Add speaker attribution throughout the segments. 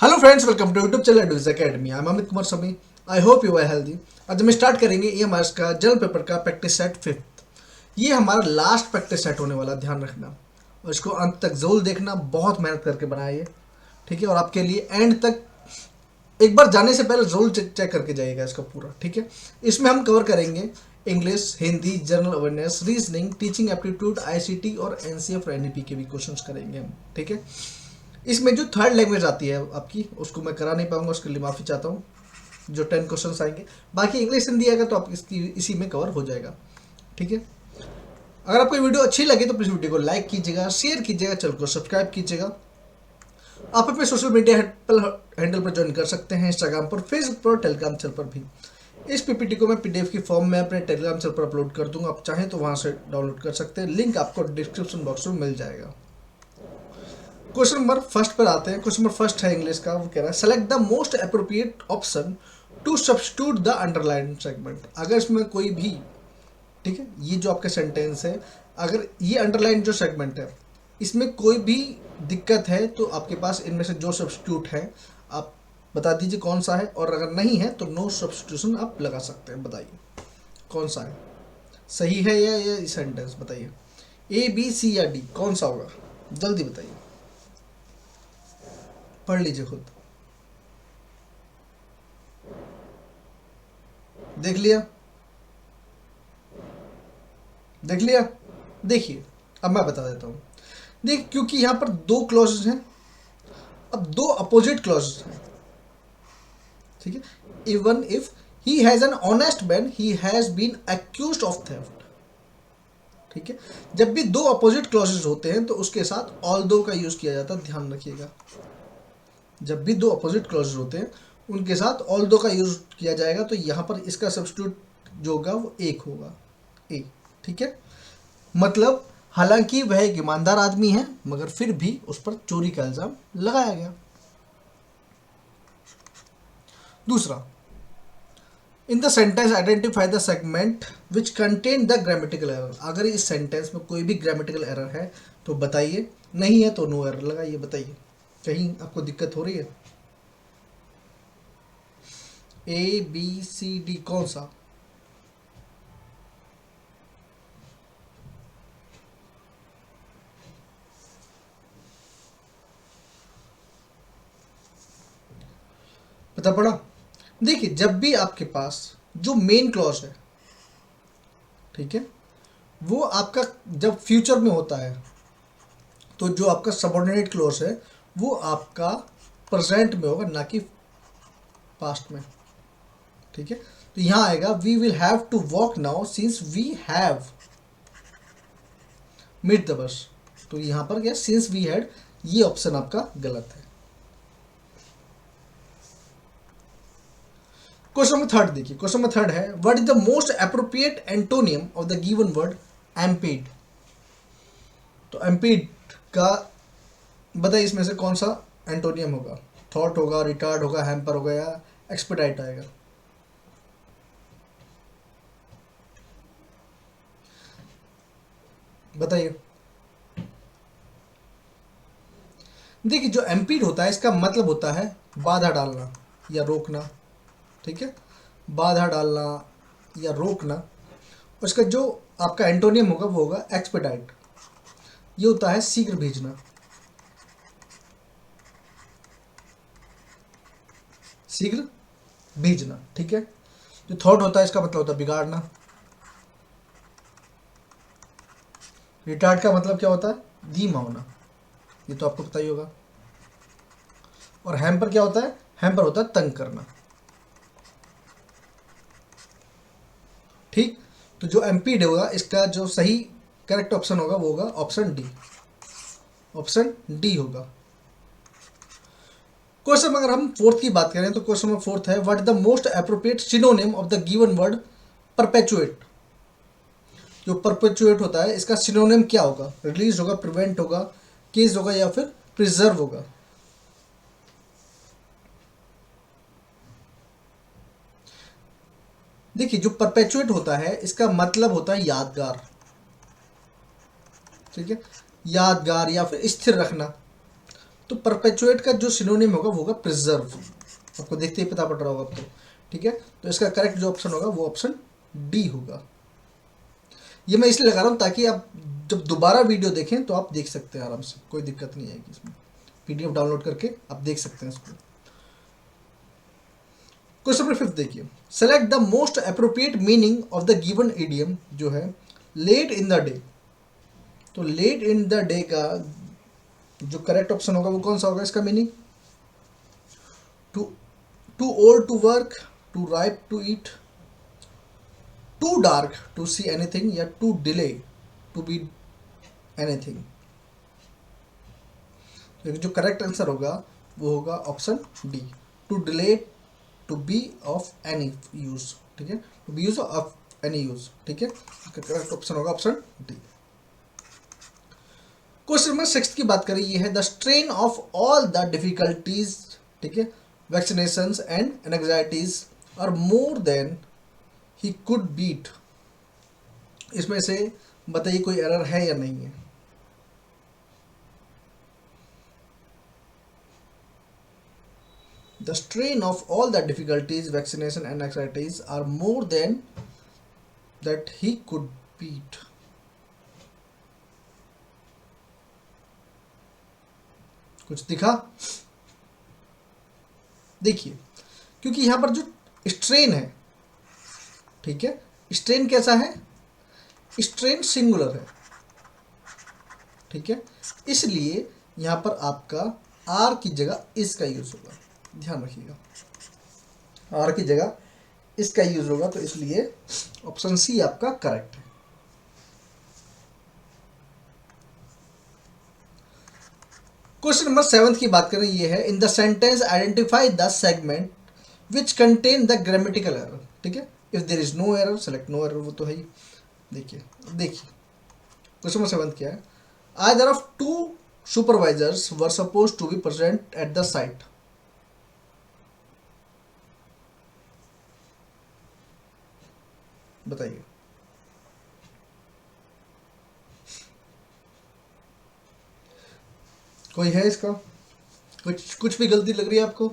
Speaker 1: Hello friends, welcome to YouTube channel डूज academy. I am Amit Kumar Sami. I hope you are healthy. आज हम start करेंगे EMRS का general paper का प्रैक्टिस सेट फिफ्थ। ये हमारा लास्ट प्रैक्टिस सेट होने वाला, ध्यान रखना और इसको अंत तक जरूर देखना। बहुत मेहनत करके बनाया ये, ठीक है। और आपके लिए एंड तक एक बार जाने से पहले जरूर चेक करके जाइएगा इसका पूरा, ठीक है। इसमें हम कवर करेंगे English, Hindi, general awareness, reasoning, teaching aptitude, ICT और एनसीएफ और एनईपी के भी क्वेश्चंस करेंगे हम, ठीक है। इसमें जो थर्ड लैंग्वेज आती है आपकी, उसको मैं करा नहीं पाऊंगा, उसके लिए माफ़ी चाहता हूँ। जो 10 क्वेश्चंस आएंगे, बाकी इंग्लिश हिंदी आएगा तो आप इसी में कवर हो जाएगा, ठीक है। अगर आपको वीडियो अच्छी लगे तो प्लीज़ वीडियो को लाइक कीजिएगा, शेयर कीजिएगा, चैनल को सब्सक्राइब कीजिएगा। आप अपने सोशल मीडिया हैंडल पर ज्वाइन कर सकते हैं, इंस्टाग्राम पर, फेसबुक पर, टेलीग्राम चैनल पर भी। इस पीपीटी को मैं पीडीएफ की फॉर्म में अपने टेलीग्राम चैनल पर अपलोड कर दूंगा। आप चाहें तो वहां से डाउनलोड कर सकते हैं, लिंक आपको डिस्क्रिप्शन बॉक्स में मिल जाएगा। क्वेश्चन नंबर फर्स्ट पर आते हैं। क्वेश्चन नंबर फर्स्ट है इंग्लिश का। वो कह रहा है select the most appropriate option to substitute the underline segment. अगर इसमें कोई भी, ठीक है, ये जो आपका सेंटेंस है, अगर ये अंडरलाइन जो सेगमेंट है इसमें कोई भी दिक्कत है तो आपके पास इनमें से जो सब्स्टिट्यूट है आप बता दीजिए कौन सा है, और अगर नहीं है तो नो सब्स्टिट्यूशन आप लगा सकते हैं। बताइए कौन सा है, सही है या ये सेंटेंस बताइए। ए, बी, सी या डी, कौन सा होगा? जल्दी बताइए, पढ़ लीजिए खुद। देख लिया, देख लिया। देखिए अब मैं बता देता हूँ। देख, क्योंकि यहाँ पर दो क्लॉजेज हैं, अब दो अपोजिट क्लॉजेज हैं, ठीक है। Even if he has an honest man he has been accused of theft, ठीक है। जब भी दो अपोजिट क्लॉजेज होते हैं तो उसके साथ ऑल दो का यूज किया जाता है, ध्यान रखिएगा। जब भी दो अपोजिट क्लॉजेज होते हैं उनके साथ ऑल दो का यूज किया जाएगा, तो यहाँ पर इसका सब्स्टिट्यूट जो होगा वो एक होगा, ए, ठीक है। मतलब हालांकि वह एक ईमानदार आदमी है मगर फिर भी उस पर चोरी का इल्जाम लगाया गया। दूसरा, इन the sentence identify the segment which contain the grammatical error. अगर इस सेंटेंस में कोई भी ग्रामेटिकल एरर है तो बताइए, नहीं है तो नो एरर लगाइए। बताइए कहीं आपको दिक्कत हो रही है? ए, बी, सी, डी, कौन सा? पता पड़ा? देखिए, जब भी आपके पास जो मेन क्लॉज है, ठीक है, वो आपका जब फ्यूचर में होता है तो जो आपका सबऑर्डिनेट क्लॉज है वो आपका प्रेजेंट में होगा, ना कि पास्ट में, ठीक है। तो यहां आएगा we will have to walk now since we have meet the bus. तो यहां पर क्या, सिंस वी हैड, ये ऑप्शन आपका गलत है। क्वेश्चन नंबर थर्ड देखिए। क्वेश्चन नंबर थर्ड है what is the most appropriate antonym of the given word impede. तो एम्पीड का बताइए इसमें से कौन सा एंटोनियम होगा? थॉट होगा, रिटार्ड होगा, हैम्पर होगा या एक्सपेडाइट आएगा? बताइए। देखिए, जो एम्पीड होता है इसका मतलब होता है बाधा डालना या रोकना, ठीक है, बाधा डालना या रोकना। उसका जो आपका एंटोनियम होगा वो होगा एक्सपेडाइट। ये होता है शीघ्र भेजना, शीघ्र भेजना, ठीक है। जो थॉट होता है इसका मतलब होता है बिगाड़ना। रिटार्ड का मतलब क्या होता है? धीमा होना, ये तो आपको पता ही होगा। और हैम्पर क्या होता है? हैम्पर होता है तंग करना, ठीक। तो जो एम्पीड होगा इसका जो सही करेक्ट ऑप्शन होगा वो होगा ऑप्शन डी। ऑप्शन डी होगा। क्वेश्चन अगर हम फोर्थ की बात करें तो क्वेश्चन नंबर फोर्थ है what is the most appropriate synonym of the given word perpetuate. जो परपेचुएट होता है इसका सिनोनिम क्या होगा? रिलीज होगा, प्रिवेंट होगा, केस होगा या फिर प्रिजर्व होगा? देखिए, जो परपेचुएट होता है इसका मतलब होता है यादगार, ठीक है, यादगार या फिर स्थिर रखना। तो परपेचुएट का जो सिनोनिम होगा वो होगा प्रिजर्व। आपको देखते ही पता पड़ रहा होगा अब तो, ठीक है। तो इसका करेक्ट जो ऑप्शन होगा वो ऑप्शन डी होगा। ये मैं इसलिए लगा रहा हूँ ताकि आप जब दोबारा वीडियो देखें तो आप देख सकते हैं आराम से, कोई दिक्कत नहीं आएगी इसमें। पीडीएफ डाउनलोड करके आप देख सकते हैं इसको। क्वेश्चन नंबर 5 देखिए, select the most appropriate meaning of the given idiom जो है लेट इन द डे। तो लेट इन द डे का जो करेक्ट ऑप्शन होगा वो कौन सा होगा? इसका meaning too old to work, too ripe to eat, too dark to see anything, या too delay to be anything. जो करेक्ट आंसर होगा वो होगा option D, too delay to be of any use, ठीक है, to be use of any use, ठीक है। Correct option होगा ऑप्शन डी। क्वेश्चन नंबर 6 की बात करें, ये है the strain of all the difficulties, ठीक है, vaccinations and anxieties are more than he could beat. इसमें से बताइए कोई एरर है या नहीं है? The strain of all the difficulties, vaccination and anxieties are more than that he could beat. कुछ दिखा? देखिए, क्योंकि यहां पर जो स्ट्रेन है, ठीक है, स्ट्रेन कैसा है? स्ट्रेन सिंगुलर है, ठीक है, इसलिए यहां पर आपका आर की जगह इसका यूज होगा, ध्यान रखिएगा, आर की जगह इसका यूज होगा, तो इसलिए ऑप्शन सी आपका करेक्ट है। क्वेश्चन नंबर 7 की बात करें, ये है in the sentence identify the segment which contain the grammatical error, ठीक है। If there is no error select no error, वो तो है ही। देखिए क्वेश्चन नंबर 7 क्या है? Either of two supervisors were suppose to be present at the site. बताइए। कोई है इसका? कुछ भी गलती लग रही है आपको?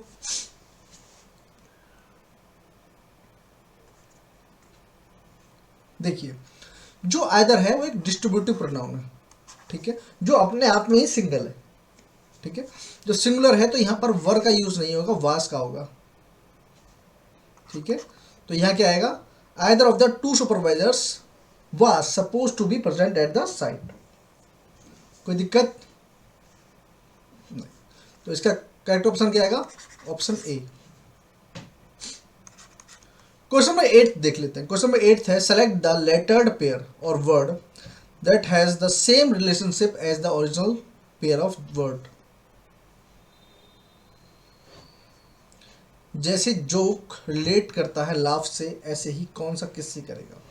Speaker 1: देखिए, जो आइदर है वो एक डिस्ट्रीब्यूटिव प्रोनाउन है, ठीक है, जो अपने आप में ही सिंगल है, ठीक है। जो सिंगुलर है तो यहां पर वर का यूज नहीं होगा, वास का होगा, ठीक है। तो यहां क्या आएगा? Either of the two supervisors was suppose to be present at the site. कोई दिक्कत नहीं। तो इसका करेक्ट ऑप्शन क्या आएगा? Option A. क्वेश्चन नंबर 8 देख लेते हैं। क्वेश्चन नंबर 8 है select the lettered pair or word that has the same relationship as the original pair of word. जैसे जोक रिलेट करता है लाफ से, ऐसे ही कौन सा किससे करेगा?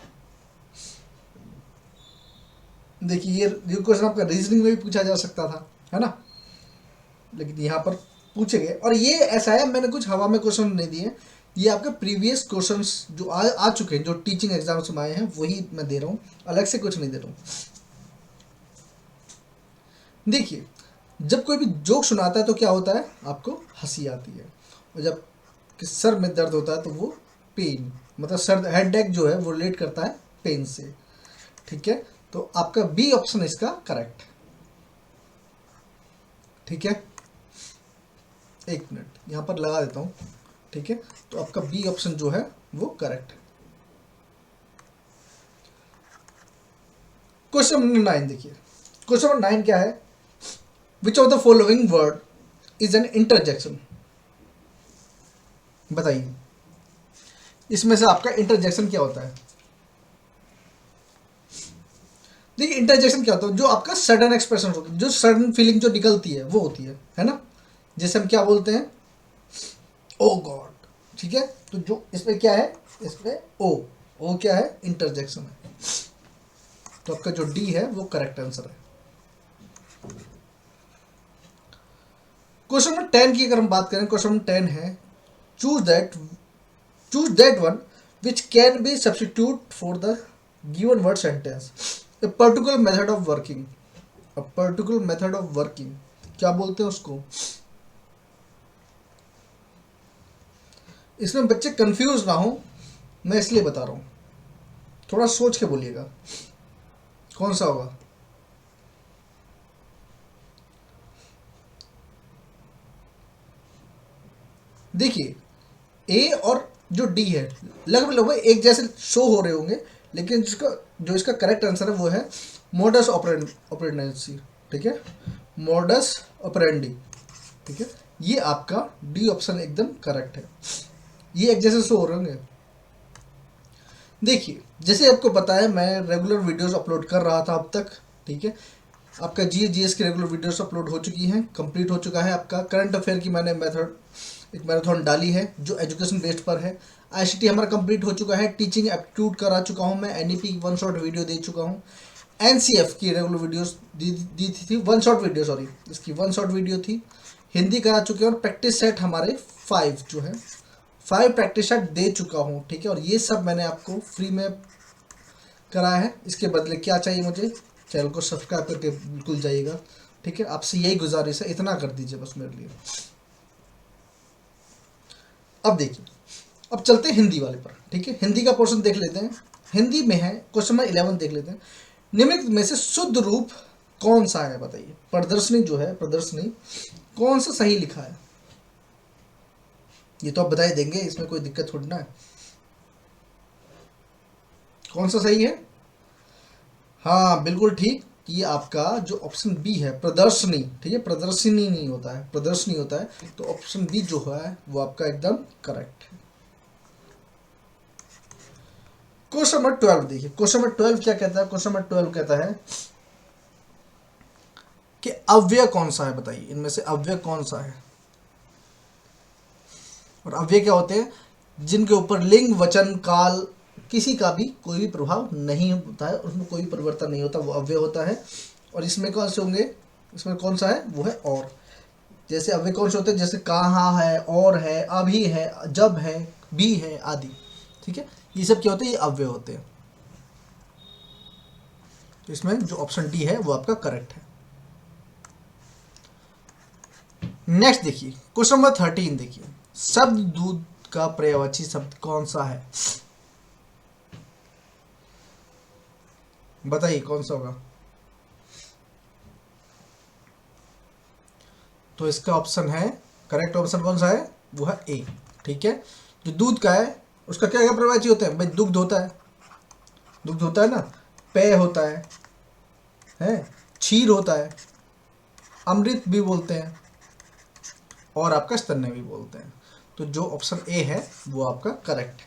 Speaker 1: देखिए, ये क्वेश्चन आपका रीजनिंग में भी पूछा जा सकता था, है ना, लेकिन यहाँ पर पूछे गए। और ये ऐसा है, मैंने कुछ हवा में क्वेश्चन नहीं दिए, ये आपके प्रीवियस क्वेश्चंस जो आ चुके हैं, जो टीचिंग एग्जाम्स में आए हैं, वही मैं दे रहा हूँ, अलग से कुछ नहीं दे रहा हूँ। देखिए, जब कोई भी जोक सुनाता है तो क्या होता है? आपको हंसी आती है, और जब कि सर में दर्द होता है तो वो पेन, मतलब सर हेडेक जो है वो रिलेट करता है पेन से, ठीक है। तो आपका बी ऑप्शन इसका करेक्ट है, ठीक है। एक मिनट यहां पर लगा देता हूं, ठीक है। तो आपका बी ऑप्शन जो है वो करेक्ट है। क्वेश्चन नंबर 9 देखिए। क्वेश्चन नंबर 9 क्या है? Which of the following word is an interjection. बताइए, इसमें से आपका इंटरजेक्शन क्या होता है? देखिए, इंटरजेक्शन क्या होता है? जो आपका सडन एक्सप्रेशन होता है, जो सडन फीलिंग जो निकलती है वो होती है ना। जैसे हम क्या बोलते हैं? ओ गॉड, ठीक है। तो जो इसमें क्या है? इसमें ओ क्या है? इंटरजेक्शन है। तो आपका जो डी है वो करेक्ट आंसर है। क्वेश्चन नंबर 10 की अगर हम बात करें, क्वेश्चन नंबर 10 है choose that one which can be substitute for the given word sentence. A particular method of working क्या बोलते हैं उसको। इसमें बच्चे कंफ्यूज ना हो, मैं इसलिए बता रहा हूँ, थोड़ा सोच के बोलिएगा कौन सा होगा। देखिए ए और जो डी है लगभग लगभग एक जैसे शो हो रहे होंगे, लेकिन जिसका जो इसका करेक्ट आंसर है वो है मोडस ऑपरेंडी। ठीक है, मोडस ऑपरेंडी। ठीक है, ये आपका डी ऑप्शन एकदम करेक्ट है, ये एक जैसे शो हो रहे होंगे। देखिए जैसे आपको पता है मैं रेगुलर वीडियोस अपलोड कर रहा था अब तक। ठीक है, आपका जीएस की रेगुलर वीडियोस अपलोड हो चुकी हैं, कंप्लीट हो चुका है। आपका करंट अफेयर की मैंने एक मैराथन डाली है जो एजुकेशन बेस्ड पर है। आईसीटी हमारा कंप्लीट हो चुका है, टीचिंग एप्टीट्यूड करा चुका हूँ मैं, एनईपी वन शॉट वीडियो दे चुका हूँ, एनसीएफ की रेगुलर वीडियोस दी थी वन शॉट वीडियो, सॉरी इसकी वन शॉट वीडियो थी, हिंदी करा चुके हैं। और प्रैक्टिस सेट हमारे 5 जो है 5 प्रैक्टिस सेट दे चुका हूँ। ठीक है, और ये सब मैंने आपको फ्री में कराया है। इसके बदले क्या चाहिए मुझे, चैनल को सब्सक्राइब करके बिल्कुल जाइएगा। ठीक है, आपसे यही गुजारिश है, इतना कर दीजिए बस मेरे लिए। अब देखिए, अब चलते हैं हिंदी वाले पर। ठीक है, हिंदी का पोर्शन देख लेते हैं। हिंदी में है क्वेश्चन नंबर 11 देख लेते हैं। निम्नलिखित में से शुद्ध रूप कौन सा है बताइए। प्रदर्शनी जो है, प्रदर्शनी कौन सा सही लिखा है, ये तो आप बता ही देंगे, इसमें कोई दिक्कत थोड़ी ना है। कौन सा सही है, हाँ बिल्कुल ठीक, ये आपका जो ऑप्शन बी है प्रदर्शनी। ठीक है, प्रदर्शनी नहीं होता है, प्रदर्शनी होता है, तो ऑप्शन बी जो है वो आपका एकदम करेक्ट है। क्वेश्चन नंबर 12 देखिए, क्वेश्चन नंबर 12 क्या कहता है। क्वेश्चन नंबर 12 कहता है कि अव्यय कौन सा है बताइए, इनमें से अव्यय कौन सा है। और अव्यय क्या होते हैं, जिनके ऊपर लिंग वचन काल किसी का भी कोई भी प्रभाव नहीं होता है, उसमें कोई परिवर्तन नहीं होता, वो अव्यय होता है। और इसमें कौन से होंगे, इसमें कौन सा है, वो है और। जैसे अव्यय कौन से होते हैं, जैसे कहाँ है, और है, अभी है, जब है, भी है आदि। ठीक है, ये सब क्या होते हैं, ये अव्यय होते हैं। तो इसमें जो ऑप्शन डी है वो आपका करेक्ट है। नेक्स्ट देखिए, क्वेश्चन नंबर 13 देखिए, शब्द दूध का पर्यायवाची शब्द कौन सा है बताइए, कौन सा होगा। तो इसका ऑप्शन है, करेक्ट ऑप्शन कौन सा है, वो है ए। ठीक है, जो दूध का है उसका क्या क्या पर्यायवाची होते हैं भाई, दुग्ध होता है, दुग्ध होता है ना, पेय होता है, क्षीर होता है, अमृत भी बोलते हैं, और आपका स्तन्य भी बोलते हैं। तो जो ऑप्शन ए है वो आपका करेक्ट है।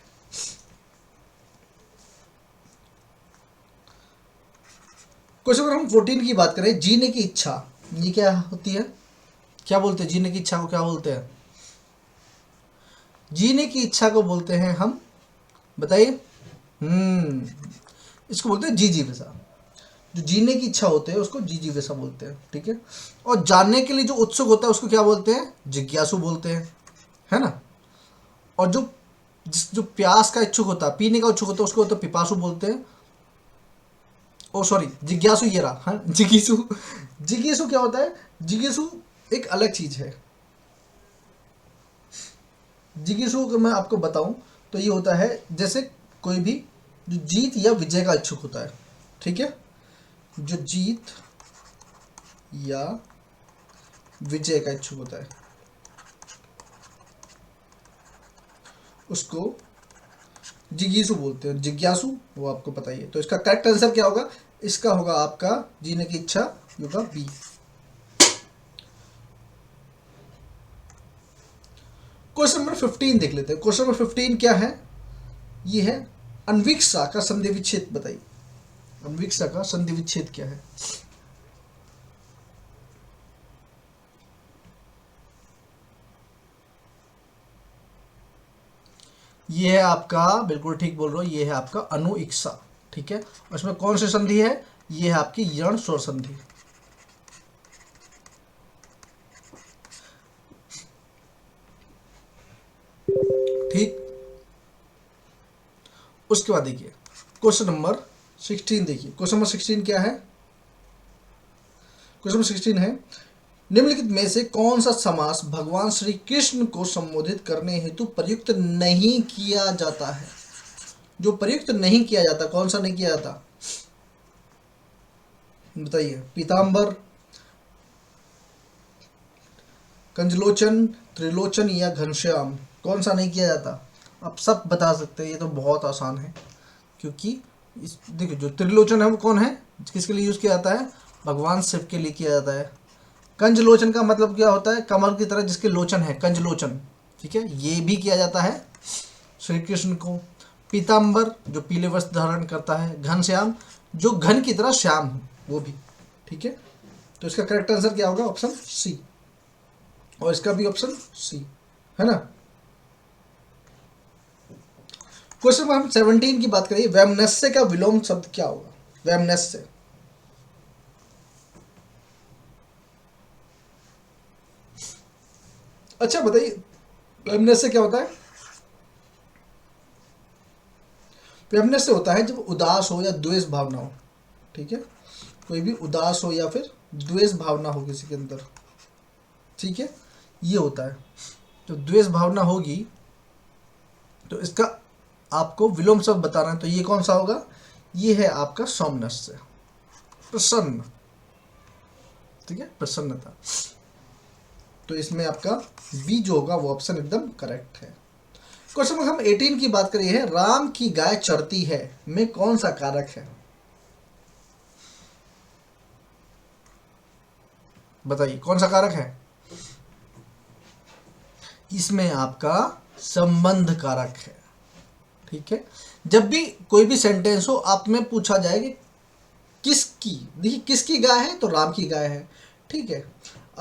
Speaker 1: क्वेश्चन नंबर हम 14 की बात करें, जीने की इच्छा, ये क्या होती है, क्या बोलते हैं, जीने की इच्छा को क्या बोलते हैं। जीने की इच्छा को बोलते हैं हम, बताइए, इसको बोलते हैं जिजीविषा। जो जीने की इच्छा होते हैं उसको जिजीविषा बोलते हैं। ठीक है, और जानने के लिए जो उत्सुक होता है उसको क्या बोलते हैं, जिज्ञासु बोलते हैं, है ना। और जो प्यास का इच्छुक होता है, पीने का इच्छुक होता है, उसको तो पिपासु बोलते हैं। ओ सॉरी, जिज्ञासु ये रहा, हाँ जिज्ञासु। जिज्ञासु क्या होता है, जिज्ञासु एक अलग चीज है। जिज्ञासु को मैं आपको बताऊं तो ये होता है जैसे कोई भी जो जीत या विजय का इच्छुक होता है। ठीक है, जो जीत या विजय का इच्छुक होता है उसको जिज्ञासु बोलते हैं, जिज्ञासु, वो आपको पता ही है। तो इसका करेक्ट आंसर क्या होगा, इसका होगा आपका जीने की इच्छा, होगा बी। क्वेश्चन नंबर 15 देख लेते हैं। क्वेश्चन नंबर 15 क्या है, ये है अन्वीक्षा का संधि विच्छेद बताइए। अन्वीक्षा का संधि विच्छेद क्या है। ये है आपका, बिल्कुल ठीक बोल रहे हो, ये है आपका अनुइक्षा। ठीक है, और इसमें कौन सी संधि है, ये है आपकी यण स्वर संधि। ठीक, उसके बाद देखिए क्वेश्चन नंबर 16 देखिए। क्वेश्चन नंबर 16 क्या है, क्वेश्चन नंबर 16 है निम्नलिखित में से कौन सा समास भगवान श्री कृष्ण को संबोधित करने हेतु प्रयुक्त नहीं किया जाता है? जो प्रयुक्त नहीं किया जाता, कौन सा नहीं किया जाता बताइए? पीताम्बर, कंजलोचन, त्रिलोचन या घनश्याम, कौन सा नहीं किया जाता? आप सब बता सकते हैं, ये तो बहुत आसान है। क्योंकि इस देखिए जो त्रिलोचन है वो कौन है, किसके लिए यूज किया जाता है? भगवान शिव के लिए किया जाता है। कंजलोचन का मतलब क्या होता है? कमल की तरह जिसके लोचन है, कंजलोचन, ठीक है, ये भी किया जाता है श्री कृष्ण को। पीताम्बर जो पीले वस्त्र धारण करता है, घनश्याम जो घन की तरह श्याम हो, वो भी, ठीक है। तो इसका करेक्ट आंसर क्या होगा? ऑप्शन सी, और इसका भी ऑप्शन सी है ना। क्वेश्चन नंबर 17 की बात करिए, वैमनस्य का विलोम शब्द क्या होगा? वैमनस्य, अच्छा बताइए वैमनस्य क्या होता है? वैमनस्य होता है जब उदास हो या द्वेष भावना हो, ठीक है, कोई भी उदास हो या फिर द्वेष भावना हो किसी के अंदर, ठीक है, ये होता है। तो द्वेष भावना होगी तो इसका आपको विलोम शब्द बताना है, तो ये कौन सा होगा? ये है आपका सौम्यस्य, प्रसन्न, ठीक है, प्रसन्नता। तो इसमें आपका बी जो होगा वो ऑप्शन एकदम करेक्ट है। क्वेश्चन नंबर हम 18 की बात करिए है, राम की गाय चढ़ती है में कौन सा कारक है? बताइए कौन सा कारक है? इसमें आपका संबंध कारक है, ठीक है। जब भी कोई भी सेंटेंस हो आप में पूछा जाए कि किसकी, देखिए किसकी गाय है तो राम की गाय है, ठीक है।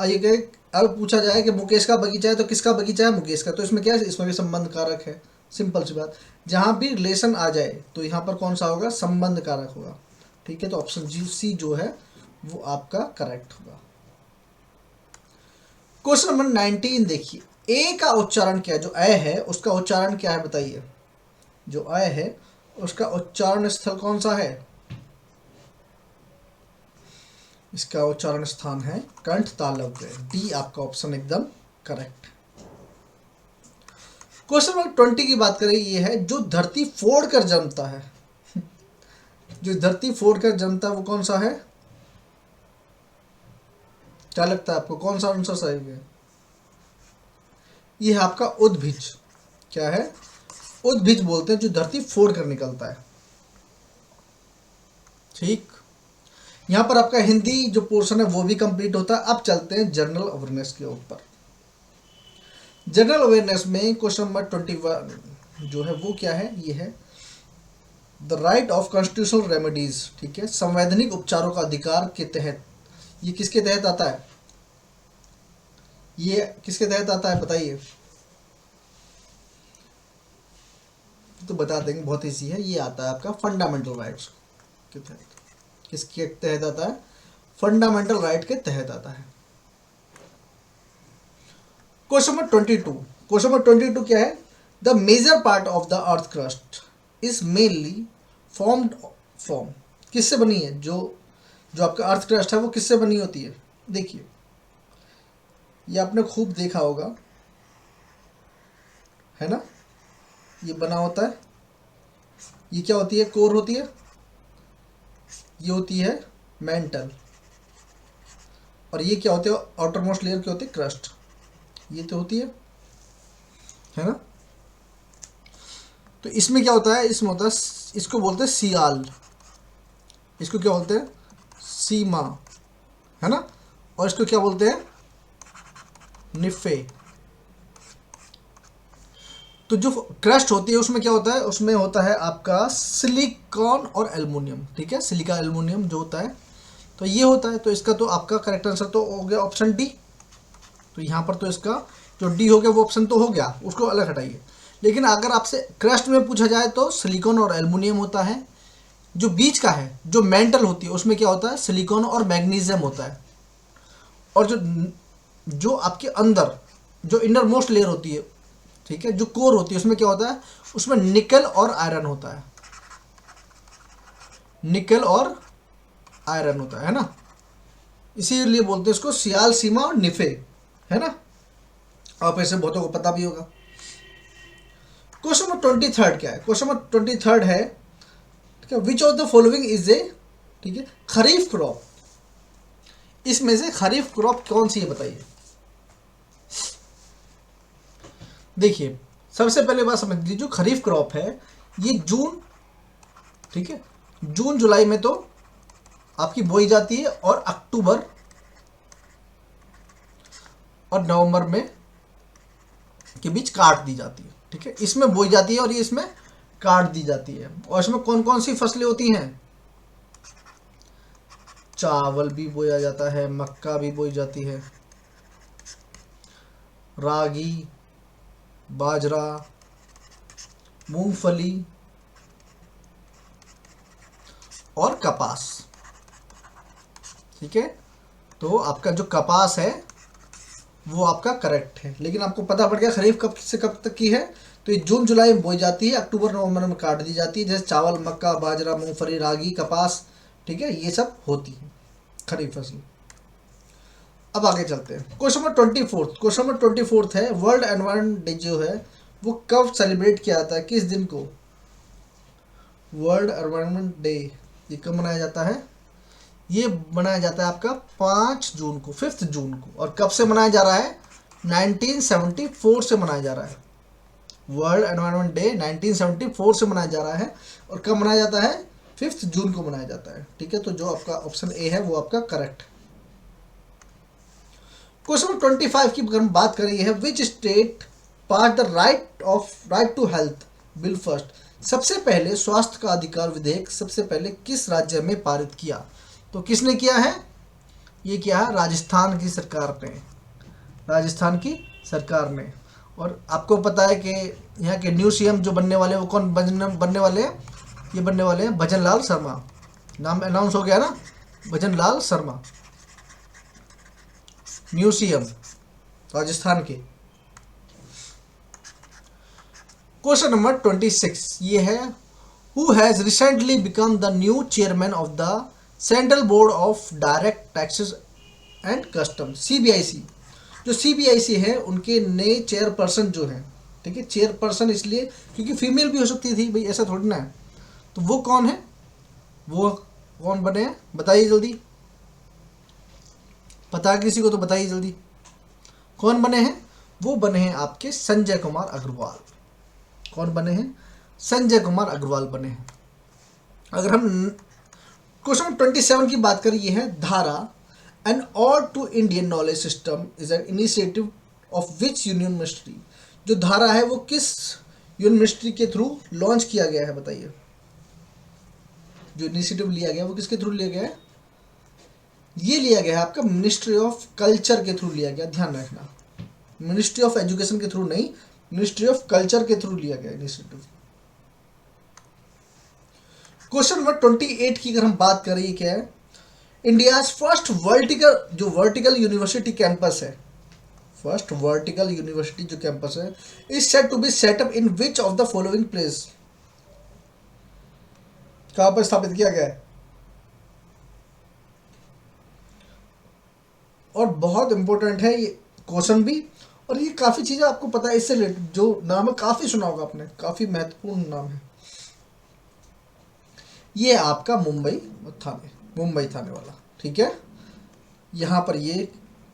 Speaker 1: ये अब पूछा जाए कि मुकेश का बगीचा है तो किसका बगीचा है? मुकेश का। तो इसमें क्या है? इसमें भी संबंध कारक है, सिंपल सी बात। जहां भी रिलेशन आ जाए तो यहाँ पर कौन सा होगा? संबंध कारक होगा, ठीक है। तो ऑप्शन जी सी जो है वो आपका करेक्ट होगा। क्वेश्चन नंबर 19 देखिए, ए का उच्चारण क्या है? जो अ है उसका उच्चारण क्या है बताइए? जो अ है उसका उच्चारण स्थल कौन सा है? इसका उच्चारण स्थान है कंठ तालव्य, डी आपका ऑप्शन एकदम करेक्ट। क्वेश्चन नंबर 20 की बात करें, ये है जो धरती फोड़ कर जन्मता है जो धरती फोड़ कर जन्मता है वो कौन सा है? क्या लगता है आपको कौन सा आंसर सही है? ये है आपका उद्भिज। क्या है? उद्भिज बोलते हैं जो धरती फोड़ कर निकलता है, ठीक। यहां पर आपका हिंदी जो पोर्शन है वो भी कंप्लीट होता है। अब चलते हैं जनरल अवेयरनेस के ऊपर। जनरल अवेयरनेस में क्वेश्चन नंबर 21 जो है वो क्या है? ये है the right of constitutional remedies, ठीक है, संवैधानिक उपचारों का अधिकार के तहत। ये किसके तहत आता है? ये किसके तहत आता है बताइए? तो बता देंगे, बहुत ईजी है। ये आता है आपका फंडामेंटल राइट्स के तहत। किसके तहत आता है? फंडामेंटल राइट के तहत आता है। Question number 22। क्वेश्चन नंबर 22 क्या है? The major part of the earth crust is mainly formed from, किससे बनी है? जो जो आपका अर्थ क्रस्ट है वो किससे बनी होती है? देखिए ये आपने खूब देखा होगा, है ना, ये बना होता है। ये क्या होती है? कोर होती है। ये होती है मेंटल, और ये क्या होते हैं? आउटर मोस्ट लेयर क्या होती है? क्रस्ट। ये तो होती है ना। तो इसमें क्या होता है? इसमें होता है, इसको बोलते हैं सियाल, इसको क्या बोलते हैं? सीमा, है ना। और इसको क्या बोलते हैं? निफे। तो जो क्रस्ट होती है उसमें क्या होता है? उसमें होता है आपका सिलिकॉन और एल्युमिनियम, ठीक है, सिलिका एल्युमिनियम जो होता है, तो ये होता है। तो इसका तो आपका करेक्ट आंसर तो हो गया ऑप्शन डी। तो यहाँ पर तो इसका जो डी हो गया वो ऑप्शन तो हो गया, उसको अलग हटाइए। लेकिन अगर आपसे क्रस्ट में पूछा जाए तो सिलिकॉन और एल्युमिनियम होता है। जो बीच का है, जो मेंटल होती है, उसमें क्या होता है? सिलिकॉन और मैग्नीशियम होता है। और जो जो आपके अंदर जो इनर मोस्ट लेयर होती है, ठीक है, जो कोर होती है, उसमें क्या होता है? उसमें निकल और आयरन होता है। निकल और आयरन होता है ना। इसीलिए बोलते हैं इसको सियाल, सीमा और निफे, है ना। आप ऐसे बहुतों को पता भी होगा। क्वेश्चन नंबर 23 क्या है? क्वेश्चन नंबर 23 है, ठीक है, which of the following is a, ठीक है, खरीफ क्रॉप। इसमें से खरीफ क्रॉप कौन सी है बताइए। देखिए सबसे पहले बात समझ लीजिए, जो खरीफ क्रॉप है ये जून, ठीक है, जून जुलाई में तो आपकी बोई जाती है और अक्टूबर और नवंबर में के बीच काट दी जाती है, ठीक है। इसमें बोई जाती है और ये इसमें काट दी जाती है। और इसमें कौन कौन सी फसलें होती हैं? चावल भी बोया जाता है, मक्का भी बोई जाती है, रागी, बाजरा, मूंगफली और कपास, ठीक है। तो आपका जो कपास है वो आपका करेक्ट है। लेकिन आपको पता पड़ गया खरीफ कब से कब तक की है, तो ये जून जुलाई में बोई जाती है, अक्टूबर नवंबर में काट दी जाती है। जैसे चावल, मक्का, बाजरा, मूंगफली, रागी, कपास, ठीक है, ये सब होती है खरीफ फसल। अब आगे चलते हैं। क्वेश्चन नंबर 24, क्वेश्चन नंबर 24 है, वर्ल्ड एनवायरनमेंट डे जो है वो कब सेलिब्रेट किया जाता है, किस दिन को? वर्ल्ड एनवायरनमेंट डे ये कब मनाया जाता है? ये मनाया जाता है आपका 5 जून को, 5 जून को। और कब से मनाया जा रहा है? 1974 से मनाया जा रहा है। वर्ल्ड एनवायरनमेंट डे 1974 से मनाया जा रहा है। और कब मनाया जाता है? 5 जून को मनाया जाता है, ठीक है। तो जो आपका ऑप्शन ए है वो आपका करेक्ट है। क्वेश्चन नंबर 25 की अगर हम बात करें है, which state pass the right to health bill first. सबसे पहले स्वास्थ्य का अधिकार विधेयक सबसे पहले किस राज्य में पारित किया? तो किसने किया है? ये किया है राजस्थान की सरकार ने, राजस्थान की सरकार ने। और आपको पता है कि यहाँ के न्यू सीएम जो बनने वाले हैं वो कौन बनने वाले हैं? ये बनने वाले हैं भजन लाल शर्मा। नाम अनाउंस हो गया ना, भजन लाल शर्मा न्यू सीएम राजस्थान के। क्वेश्चन नंबर 26 ये है, who has recently become the new chairman of the central board of direct taxes and custom, CBIC. जो सीबीआईसी है उनके नए चेयरपर्सन जो हैं, ठीक है, चेयरपर्सन इसलिए क्योंकि फीमेल भी हो सकती थी भाई, ऐसा थोड़ी ना है। तो वो कौन है, वो कौन बने हैं बताइए जल्दी, पता है किसी को तो बताइए जल्दी, कौन बने हैं? वो बने हैं आपके संजय कुमार अग्रवाल। कौन बने हैं? संजय कुमार अग्रवाल बने हैं। अगर हम क्वेश्चन 27 की बात करें, ये है Dhara, an ode to Indian knowledge system is an initiative of which union ministry. जो धारा है वो किस यूनियन मिनिस्ट्री के थ्रू लॉन्च किया गया है बताइए। जो इनिशिएटिव लिया गया वो किसके थ्रू लिया गया है? ये लिया गया है आपका मिनिस्ट्री ऑफ कल्चर के थ्रू लिया गया, ध्यान रखना। मिनिस्ट्री ऑफ एजुकेशन के थ्रू नहीं, मिनिस्ट्री ऑफ कल्चर के थ्रू लिया गया इनिशिएटिव। क्वेश्चन नंबर 28 की अगर हम बात करें, ये क्या है? India first vertical university campus है, फर्स्ट वर्टिकल यूनिवर्सिटी जो कैंपस है, is set to be set up in which of the following place. कहां पर स्थापित किया गया है? और बहुत इंपॉर्टेंट है ये क्वेश्चन भी, और ये काफ़ी चीज़ें आपको पता है इससे रिलेटेड। जो नाम है काफ़ी सुना होगा आपने, काफ़ी महत्वपूर्ण नाम है। ये आपका मुंबई थाने वाला, ठीक है। यहाँ पर ये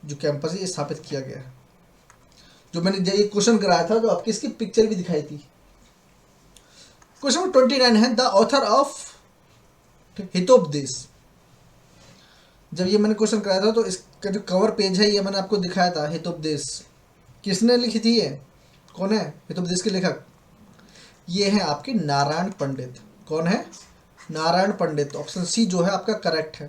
Speaker 1: जो कैंपस है ये स्थापित किया गया है। जो मैंने जब ये क्वेश्चन कराया था तो आपकी इसकी पिक्चर भी दिखाई थी। क्वेश्चन नंबर 29 है, द ऑथर ऑफ हितोपदेश। जब ये मैंने क्वेश्चन कराया था तो इसका जो कवर पेज है ये मैंने आपको दिखाया था, हितोपदेश किसने लिखी थी? ये कौन है हितोपदेश के लेखक? ये है आपके नारायण पंडित। कौन है? नारायण पंडित। ऑप्शन सी जो है आपका करेक्ट है।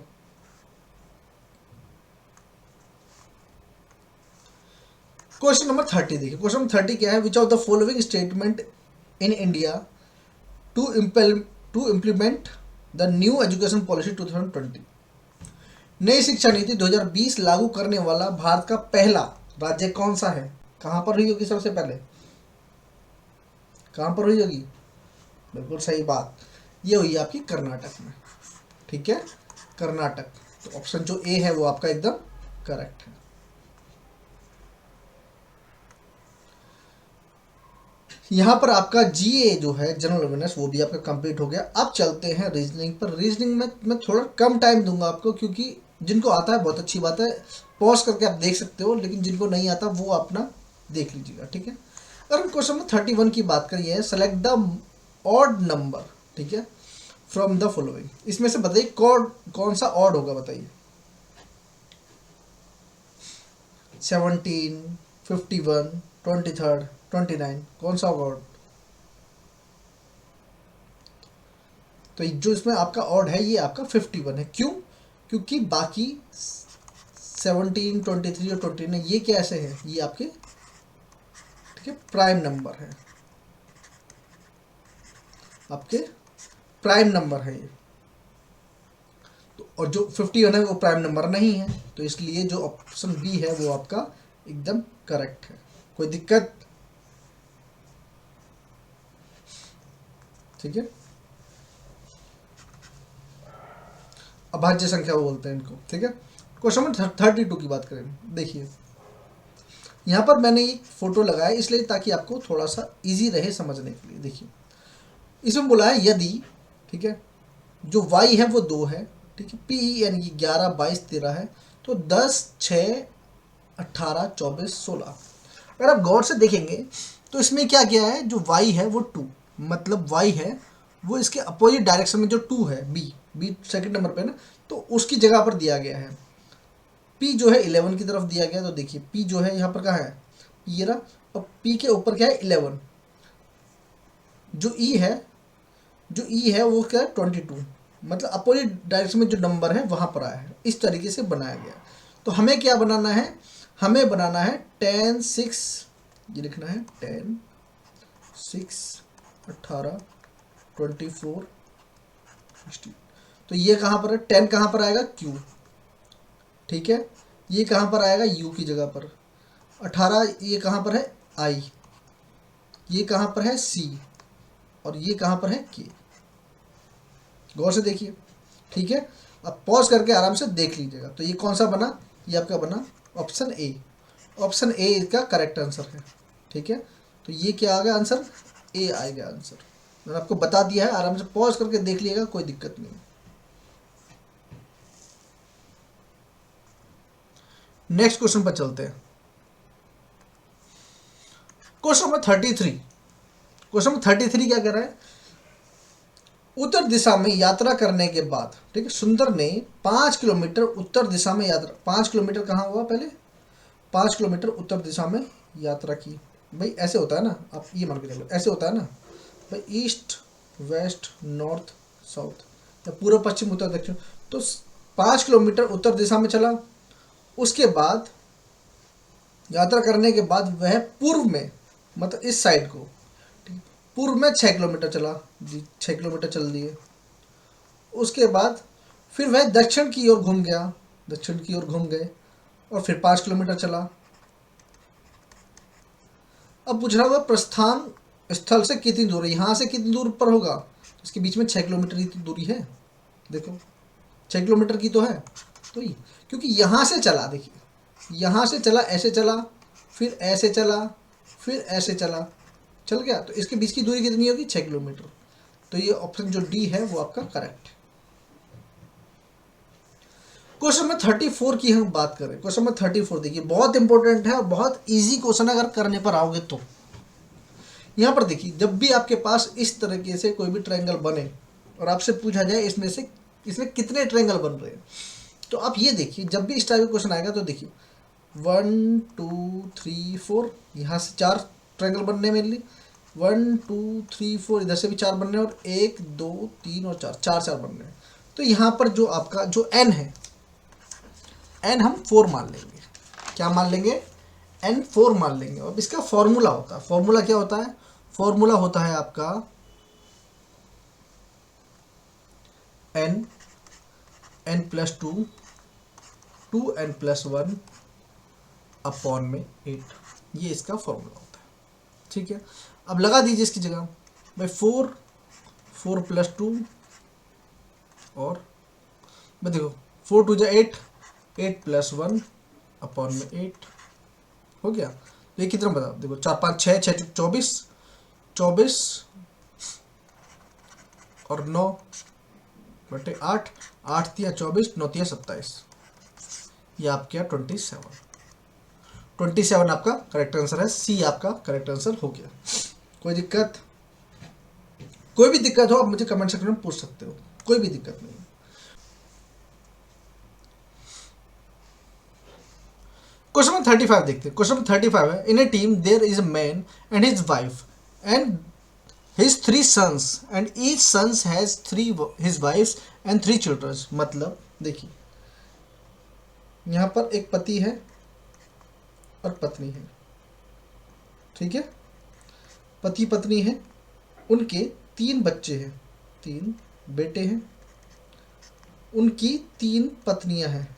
Speaker 1: क्वेश्चन नंबर 30 देखिए, क्वेश्चन नंबर 30 क्या है? Which of the following statement in India to implement the new education policy 2020। नई शिक्षा नीति 2020 लागू करने वाला भारत का पहला राज्य कौन सा है? कहां पर हुई होगी सबसे पहले? कहां पर हुई होगी? बिल्कुल सही बात, ये हुई आपकी कर्नाटक में, ठीक है, कर्नाटक। तो ऑप्शन जो ए है वो आपका एकदम करेक्ट है। यहाँ पर आपका जीए जो है जनरल अवेयरनेस वो भी आपका कंप्लीट हो गया। अब चलते हैं रीजनिंग पर। रीजनिंग में मैं थोड़ा कम टाइम दूंगा आपको, क्योंकि जिनको आता है बहुत अच्छी बात है, पॉज करके आप देख सकते हो, लेकिन जिनको नहीं आता वो अपना देख लीजिएगा, ठीक है। अगर हम क्वेश्चन नंबर 31 की बात करिए, सेलेक्ट द ऑड नंबर, ठीक है, फ्रॉम द फॉलोइंग। इसमें से बताइए कौन सा ऑड होगा, बताइए। 17, 51, 23, 29, कौन सा होगा ऑड? तो जो इसमें आपका ऑड है ये आपका 51 है। क्यों? क्योंकि बाकी 17, 23 और 29 ये कैसे हैं, ये आपके, ठीक है, प्राइम नंबर है, आपके प्राइम नंबर है ये। तो और जो 51 है वो प्राइम नंबर नहीं है, तो इसलिए जो ऑप्शन बी है वो आपका एकदम करेक्ट है। कोई दिक्कत? ठीक है, अभाज्य संख्या बोलते हैं इनको, ठीक है। क्वेश्चन नंबर 32 की बात करें, देखिए यहाँ पर मैंने एक फोटो लगाया इसलिए ताकि आपको थोड़ा सा इजी रहे समझने के लिए। देखिए इसमें बोला है यदि, ठीक है, जो y है वो 2 है, ठीक है, पी यानी कि 11, 22, 13 है, तो 10, 6, 18, 24, 16। अगर आप गौर से देखेंगे तो इसमें क्या किया है, जो y है वो 2, मतलब y है वो इसके अपोजिट डायरेक्शन में जो 2 है, बी सेकंड नंबर पे ना, तो उसकी जगह पर दिया गया है। p जो है 11 की तरफ दिया गया, तो देखिए p जो है यहाँ पर कहाँ है, ये रहा, और p के ऊपर क्या है 11, जो e है, जो ई है वो क्या है 22, मतलब अपोजिट डायरेक्शन में जो नंबर है वहां पर आया है, इस तरीके से बनाया गया। तो हमें क्या बनाना है, हमें बनाना है 10, 6, ये लिखना है 10, 6, 18, 24, 16। तो ये कहाँ पर है, 10 कहाँ पर आएगा, क्यू, ठीक है, ये कहाँ पर आएगा, यू की जगह पर। 18 ये कहाँ पर है, आई, ये कहाँ पर है, सी, और ये कहाँ पर है, के। गौर से देखिए, ठीक है। अब पॉज करके आराम से देख लीजिएगा। तो ये कौन सा बना, ये आपका बना ऑप्शन ए। ऑप्शन ए इसका करेक्ट आंसर है, ठीक है। तो ये क्या आ गया आंसर, ए आ गया आंसर। मैंने आपको बता दिया है, आराम से पॉज करके देख लिएगा, कोई दिक्कत नहीं। नेक्स्ट क्वेश्चन पर चलते हैं। Question number 33। क्वेश्चन नंबर 33 क्या कर रहा है, उत्तर दिशा में यात्रा करने के बाद, ठीक है, सुंदर ने 5 किलोमीटर उत्तर दिशा में यात्रा, 5 किलोमीटर कहाँ हुआ पहले, 5 किलोमीटर उत्तर दिशा में यात्रा की। भाई ऐसे होता है ना, आप ये मान के चलो, ऐसे होता है ना भाई, ईस्ट, वेस्ट, नॉर्थ, साउथ, या पूर्व, पश्चिम, उत्तर, दक्षिण। तो 5 किलोमीटर उत्तर दिशा में चला, उसके बाद यात्रा करने के बाद वह पूर्व में, मतलब इस साइड को, पूर्व में 6 किलोमीटर चला जी, 6 किलोमीटर चल दिए। उसके बाद फिर वह दक्षिण की ओर घूम गया, दक्षिण की ओर घूम गए, और फिर 5 किलोमीटर चला। अब पूछ रहा हुआ प्रस्थान स्थल से कितनी दूर है, यहाँ से कितनी दूर पर होगा, इसके बीच में 6 किलोमीटर की तो दूरी है, देखो 6 किलोमीटर की तो है। तो ये क्योंकि यहाँ से चला, देखिए यहाँ से चला, ऐसे चला, फिर ऐसे चला, फिर ऐसे चला, चल गया, तो इसके बीच की दूरी कितनी होगी, 6 किलोमीटर। तो ये ऑप्शन जो डी है वो आपका करेक्ट है। क्वेश्चन नंबर 34 की हम बात करें। क्वेश्चन नंबर 34 देखिए बहुत इंपॉर्टेंट है और बहुत इजी क्वेश्चन, अगर करने पर आओगे तो। यहाँ पर देखिए जब भी आपके पास इस तरीके से कोई भी ट्रायंगल बने और आपसे पूछा जाए इसमें से इसमें कितने ट्रायंगल बन रहे हैं, तो आप ये देखिए जब भी इस टाइप का क्वेश्चन आएगा तो देखिए 1, 2, 3, 4, यहाँ से 4 ट्रायंगल बनने में लिए, 1, 2, 3, 4, इधर से भी 4 बनने, और 1, 2, 3 और 4, 4 बनने हैं। तो यहाँ पर जो आपका जो n है, n हम 4 मान लेंगे। क्या मान लेंगे, n 4 मान लेंगे। अब इसका फॉर्मूला होता है, फॉर्मूला क्या होता है, फॉर्मूला होता है आपका n+2, 2n+1 अपॉन में 8, ये इसका फॉर्मूला होता है, ठीक है। अब लगा दीजिए इसकी जगह भाई 4 + 2, और मैं देखो 4 टू जा 8, 8 प्लस 1 अपॉन में 8 हो गया। तो ये कितना बताओ, देखो 4 5 6 6 24, 24 और 9 बटे 8, 8 तिया 24, 9 तिया 27, ये आपके 27 आपका करेक्ट आंसर है। सी आपका करेक्ट आंसर हो गया। कोई दिक्कत, कोई भी दिक्कत हो आप मुझे कमेंट सेक्शन में पूछ सकते हो, कोई भी दिक्कत नहीं। क्वेश्चन नंबर 35 देखते हैं। क्वेश्चन नंबर 35 है, in a team there is a man and his wife and his 3 sons and each sons has 3 his wives and 3 children. मतलब देखिए यहाँ पर एक पति है और पत्नी है, ठीक है, पति पत्नी है, उनके 3 बच्चे हैं, 3 बेटे हैं, उनकी 3 पत्नियां हैं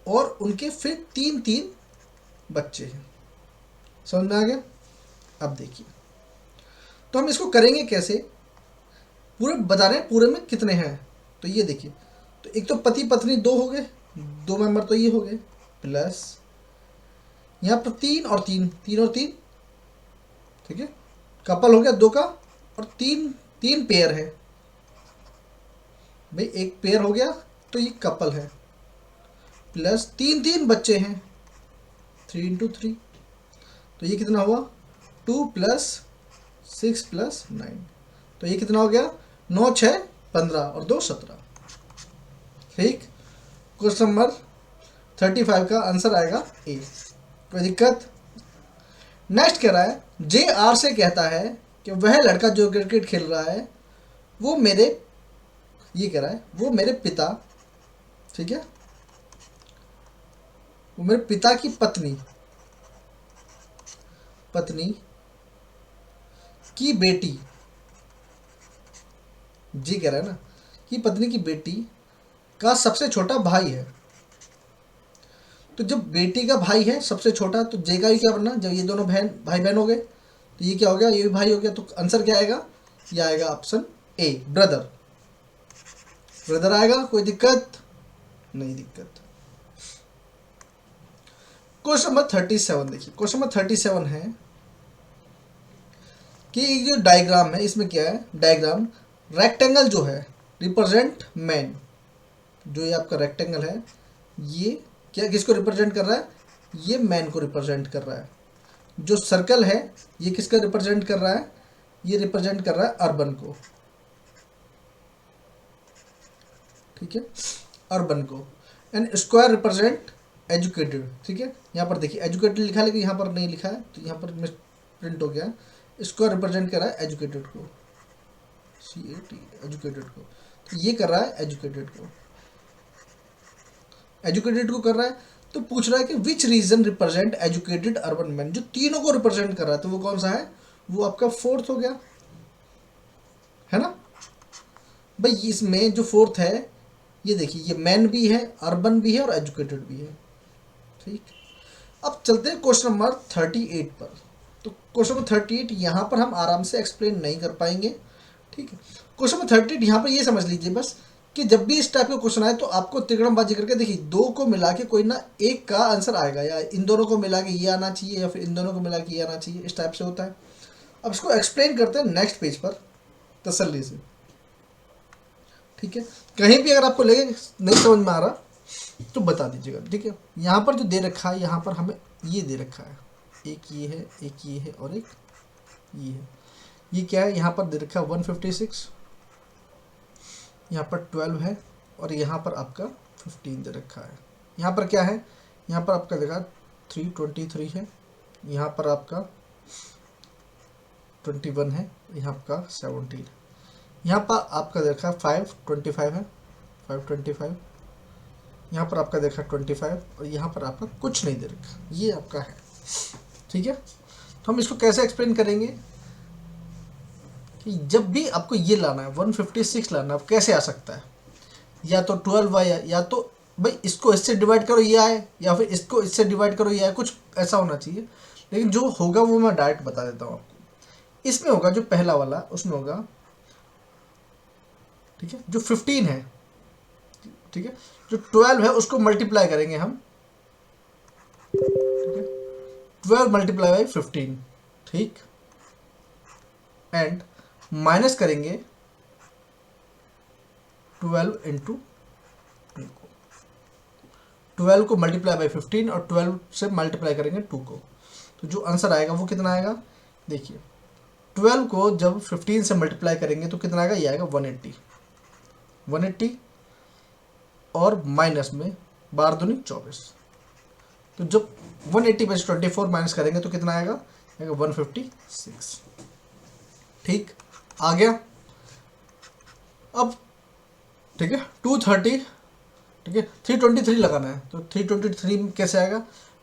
Speaker 1: और उनके फिर 3 बच्चे हैं। समझ में आ गया? अब देखिए तो हम इसको करेंगे कैसे, पूरे बता रहे हैं पूरे में कितने हैं। तो ये देखिए, तो एक तो पति पत्नी 2 हो गए, 2 मेंबर तो ये हो गए, प्लस यहाँ पर 3 और 3, 3 और 3, ठीक है, कपल हो गया 2 का, और 3 पेयर है भाई, एक पेयर हो गया तो ये कपल है, प्लस 3 बच्चे हैं, 3 इंटू 3, तो ये कितना हुआ 2 प्लस 6 प्लस 9, तो ये कितना हो गया 9 6 15 और 2 17। ठीक, क्वेश्चन नंबर 35 का आंसर आएगा ए। कोई दिक्कत? नेक्स्ट कह रहा है, जे आर से कहता है कि वह लड़का जो क्रिकेट खेल रहा है वो मेरे, ये कह रहा है वो मेरे पिता, ठीक है, वो मेरे पिता की पत्नी की बेटी, जी कह रहा है ना, कि पत्नी की बेटी का सबसे छोटा भाई है। तो जब बेटी का भाई है सबसे छोटा, तो जे का भी क्या बनना, जब ये दोनों भाई बहन हो गए तो ये क्या हो गया, ये भी भाई हो गया, तो आंसर क्या आएगा, ये आएगा ऑप्शन ए, ब्रदर। ब्रदर आएगा। कोई दिक्कत नहीं? दिक्कत। क्वेश्चन नंबर 37 देखिए, क्वेश्चन नंबर 37 है कि जो डायग्राम है इसमें क्या है, डायग्राम रेक्टेंगल जो है रिप्रेजेंट मैन, जो ये आपका रेक्टेंगल है ये क्या किसको रिप्रेजेंट कर रहा है, ये मैन को रिप्रेजेंट कर रहा है। जो सर्कल है ये किसका रिप्रेजेंट कर रहा है, ये रिप्रेजेंट कर रहा है अर्बन को, ठीक है, अर्बन को। एंड स्क्वायर रिप्रेजेंट एजुकेटेड, ठीक है, यहाँ पर देखिए एजुकेटेड लिखा है लेकिन यहाँ पर नहीं लिखा है, तो यहाँ पर प्रिंट हो गया। स्क्वायर रिप्रेजेंट कर रहा है एजुकेटेड को, CAT एजुकेटेड को, तो ये कर रहा है एजुकेटेड को, एजुकेटेड को कर रहा है। तो पूछ रहा है कि which region represent educated urban man, जो तीनों को रिप्रेजेंट कर रहा है, तो वो कौन सा है, वो आपका 4th हो गया, है ना भाई। इसमें जो 4th है ये देखिए, ये मैन भी है, अर्बन भी है और एजुकेटेड भी है। ठीक, अब चलते हैं क्वेश्चन नंबर 38 पर। तो क्वेश्चन नंबर 38 यहाँ पर हम आराम से एक्सप्लेन नहीं कर पाएंगे, ठीक है। क्वेश्चन नंबर 38 यहाँ पर ये समझ लीजिए बस कि जब भी इस टाइप का क्वेश्चन आए तो आपको त्रिकोणबाजी करके देखिए 2 को मिला के कोई ना एक का आंसर आएगा, या इन दोनों को मिला के ये आना चाहिए, या फिर इन दोनों को मिला के ये आना चाहिए, इस टाइप से होता है। अब इसको एक्सप्लेन करते हैं नेक्स्ट पेज पर तसल्ली से, ठीक है। कहीं भी अगर आपको लगे नहीं समझ में आ रहा तो बता दीजिएगा, ठीक है। यहाँ पर जो दे रखा है, यहाँ पर हमें ये दे रखा है, एक ये है, एक ये है और एक ये है। ये क्या है, यहाँ पर दे रखा है 156, यहाँ पर 12 है और यहाँ पर आपका 15 दे रखा है। यहाँ पर क्या है, यहाँ पर आपका देखा 323 है, यहाँ पर आपका 21 है, यहाँ आपका 17 है, यहाँ पर आपका देखा 525 है, 525, यहाँ पर आपका देखा 25 और यहाँ पर आपका कुछ नहीं दे रखा, ये आपका है, ठीक है। तो हम इसको कैसे एक्सप्लेन करेंगे कि जब भी आपको ये लाना है 156 लाना है, कैसे आ सकता है, या तो 12 आया, या तो भाई इसको इससे डिवाइड करो ये आए, या फिर इसको इससे डिवाइड करो ये आए, कुछ ऐसा होना चाहिए। लेकिन जो होगा वो मैं डायरेक्ट बता देता हूँ आपको। इसमें होगा जो पहला वाला उसमें होगा, ठीक है, जो 15 है, ठीक है, जो 12 है उसको मल्टीप्लाई करेंगे हम, ठीक है, 12 मल्टीप्लाई बाई 15, ठीक, एंड माइनस करेंगे 12 इंटू 12 को मल्टीप्लाई बाई 15 और 12 से मल्टीप्लाई करेंगे 2 को, तो जो आंसर आएगा वो कितना आएगा, देखिए 12 को जब 15 से मल्टीप्लाई करेंगे तो कितना आएगा, ये आएगा 180 और माइनस में 12 दूनी 24, तो जब 180 में से 24 माइनस करेंगे तो कितना आएगा 156, ठीक, आ गया। अब ठीक है 230, ठीक है 323 लगाना है, तो 323 कैसे आएगा,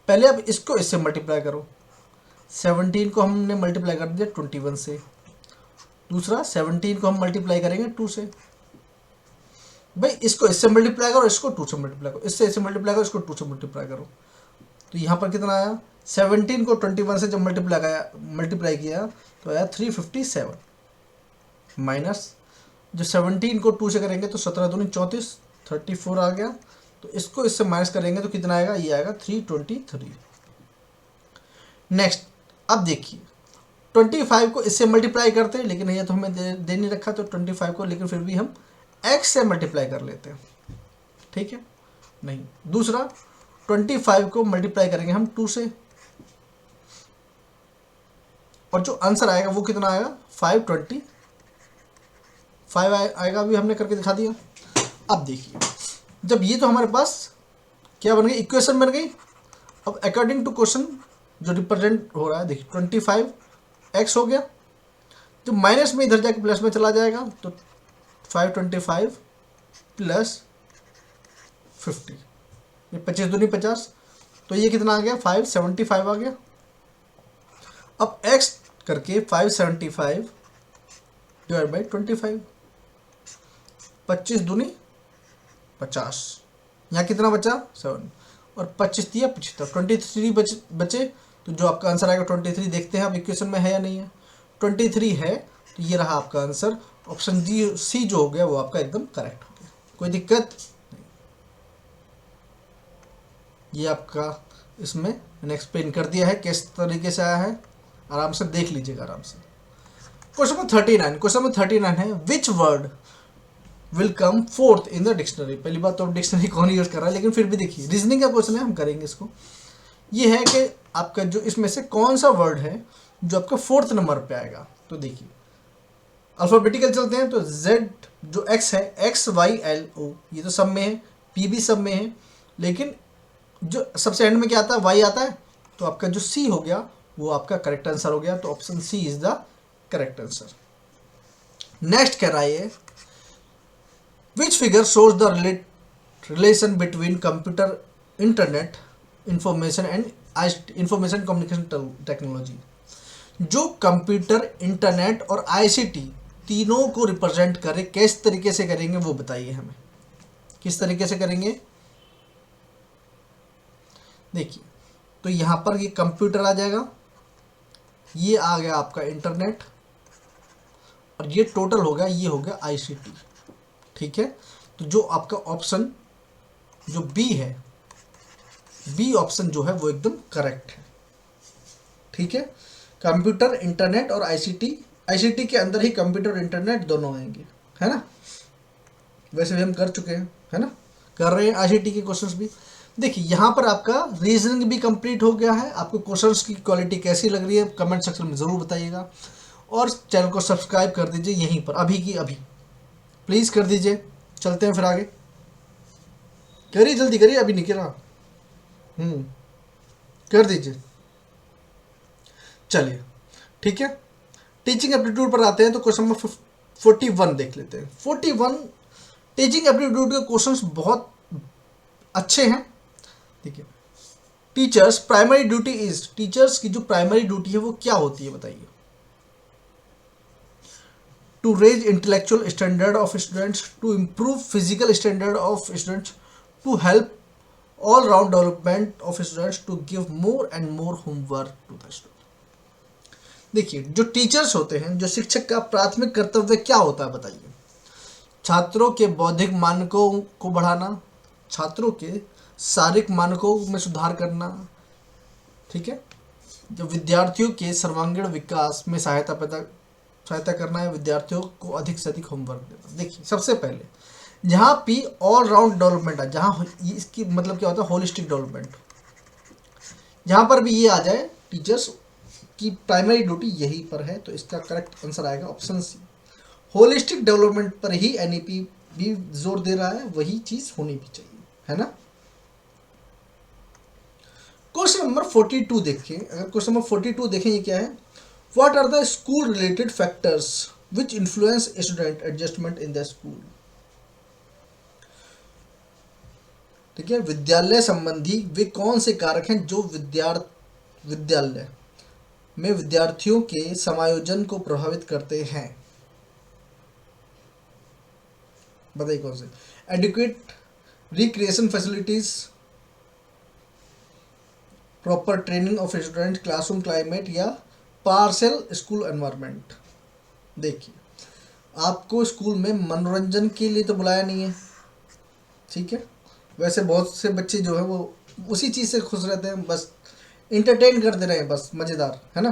Speaker 1: पहले अब इसको इससे मल्टीप्लाई करो, 17 को हमने मल्टीप्लाई कर दिया 21 से, दूसरा 17 को हम मल्टीप्लाई करेंगे 2 से, भाई इसको इससे मल्टीप्लाई करो, इसको 2 से मल्टीप्लाई करो, इससे इससे मल्टीप्लाई करो, इसको 2 से मल्टीप्लाई करो, तो यहाँ पर कितना आया, 17 को 21 से जब मल्टीप्लाई किया तो आया 357, माइनस जो 17 को 2 से करेंगे तो 17 दूनी 34, 34 आ गया, तो इसको इससे माइनस करेंगे तो कितना आएगा, ये आएगा 323। नेक्स्ट अब देखिए 25 को इससे मल्टीप्लाई करते हैं, लेकिन ये तो हमें दे नहीं रखा, तो 25 को लेकिन फिर भी हम x से मल्टीप्लाई कर लेते हैं, ठीक है, नहीं, दूसरा 25 को मल्टीप्लाई करेंगे हम 2 से, और जो आंसर आएगा वो कितना आएगा 525 आएगा, अभी हमने करके दिखा दिया। अब देखिए जब ये तो हमारे पास क्या बन गई, इक्वेशन बन गई, अब अकॉर्डिंग टू क्वेश्चन जो रिप्रेजेंट हो रहा है, देखिए 25x हो गया, जो माइनस में इधर जाके प्लस में चला जाएगा, तो 525 प्लस 50, ये 25 दूनी 50, तो ये कितना आ गया 575 आ गया। अब x करके 575 डिवाइड बाई 25, 25 दूनी 50, यहाँ कितना बचा 7, और 25 दिया 75, 23 बचे, तो जो आपका आंसर आएगा 23, देखते हैं अब इक्वेशन में है या नहीं है, 23 है, तो ये रहा आपका आंसर, ऑप्शन सी जो हो गया वो आपका एकदम करेक्ट हो गया, कोई दिक्कत नहीं। ये आपका इसमें मैंने एक्सप्लेन कर दिया है किस तरीके से आया है, आराम से देख लीजिएगा आराम से। क्वेश्चन नंबर 39 है, which word will come fourth in the dictionary. पहली बात तो डिक्शनरी कौन यूज कर रहा है, लेकिन फिर भी देखिए रीजनिंग का क्वेश्चन है, हम करेंगे इसको। ये है कि आपका जो इसमें से कौन सा वर्ड है जो आपका 4th नंबर पे आएगा, तो देखिए अल्फाबेटिकल चलते हैं, तो Z जो X है XYLO, ये तो सब में है, P भी सब में है, लेकिन जो सबसे एंड में क्या आता है, Y आता है, तो आपका जो C हो गया वो आपका करेक्ट आंसर हो गया, तो option C is the correct answer. Next कह रहा है which figure shows the relation between computer, internet, information and information communication technology. जो कंप्यूटर, इंटरनेट और ICT तीनों को रिप्रेजेंट करे, किस तरीके से करेंगे वो बताइए हमें, किस तरीके से करेंगे। देखिए तो यहाँ पर ये कंप्यूटर आ जाएगा, ये आ गया आपका इंटरनेट, और ये टोटल हो गया, ये हो गया ICT, ठीक है। तो जो आपका ऑप्शन जो बी है, बी ऑप्शन जो है वो एकदम करेक्ट है, ठीक है। कंप्यूटर, इंटरनेट और ICT के अंदर ही कंप्यूटर और इंटरनेट दोनों आएंगे, है ना। वैसे भी हम कर चुके हैं, है ना, कर रहे हैं ICT के क्वेश्चंस भी। देखिए यहाँ पर आपका रीजनिंग भी कंप्लीट हो गया है। आपको क्वेश्चंस की क्वालिटी कैसी लग रही है कमेंट सेक्शन में ज़रूर बताइएगा, और चैनल को सब्सक्राइब कर दीजिए यहीं पर, अभी की अभी प्लीज़ कर दीजिए। चलते हैं फिर आगे, करिए जल्दी करिए, अभी नहीं रहा, कर दीजिए। चलिए ठीक है, टीचिंग एप्टीट्यूड पर आते हैं, तो क्वेश्चन नंबर 41 देख लेते हैं। 41 टीचिंग एप्टीट्यूड के क्वेश्चंस बहुत अच्छे हैं। देखिए teachers primary duty is, teachers की जो प्राइमरी ड्यूटी है वो क्या होती है बताइए। To raise intellectual standard of students, to improve physical standard of students, to help all round development of students, to give more and more homework to the student. देखिए जो टीचर्स होते हैं, जो शिक्षक का प्राथमिक कर्तव्य क्या होता है बताइए। छात्रों के बौद्धिक मानकों को बढ़ाना, छात्रों के शारीरिक मानकों में सुधार करना, ठीक है, जो विद्यार्थियों के सर्वांगीण विकास में सहायता करना है, विद्यार्थियों को अधिक से अधिक होमवर्क देना। देखिए सबसे पहले जहाँ पी ऑल राउंड डेवलपमेंट है, जहाँ इसकी मतलब क्या होता है होलिस्टिक डेवलपमेंट, जहाँ पर भी ये आ जाए टीचर्स की प्राइमरी ड्यूटी यही पर है, तो इसका करेक्ट आंसर आएगा ऑप्शन सी। होलिस्टिक डेवलपमेंट पर ही एनईपी भी जोर दे रहा है, वही चीज होनी भी चाहिए, है ना। क्वेश्चन नंबर 42 देखिए, अगर क्वेश्चन नंबर 42 देखें, ये क्या है, what are the school related factors which influence student adjustment in the school. ठीक है, विद्यालय संबंधी वे कौन से कारक हैं जो विद्यालय में विद्यार्थियों के समायोजन को प्रभावित करते हैं, बताइए कौन से। Adequate recreation facilities, proper training of student, classroom climate, या पार्शियल स्कूल एनवायरनमेंट। देखिए आपको स्कूल में मनोरंजन के लिए तो बुलाया नहीं है, ठीक है, वैसे बहुत से बच्चे जो है वो उसी चीज़ से खुश रहते हैं, बस इंटरटेन कर दे रहे हैं, बस मज़ेदार, है ना।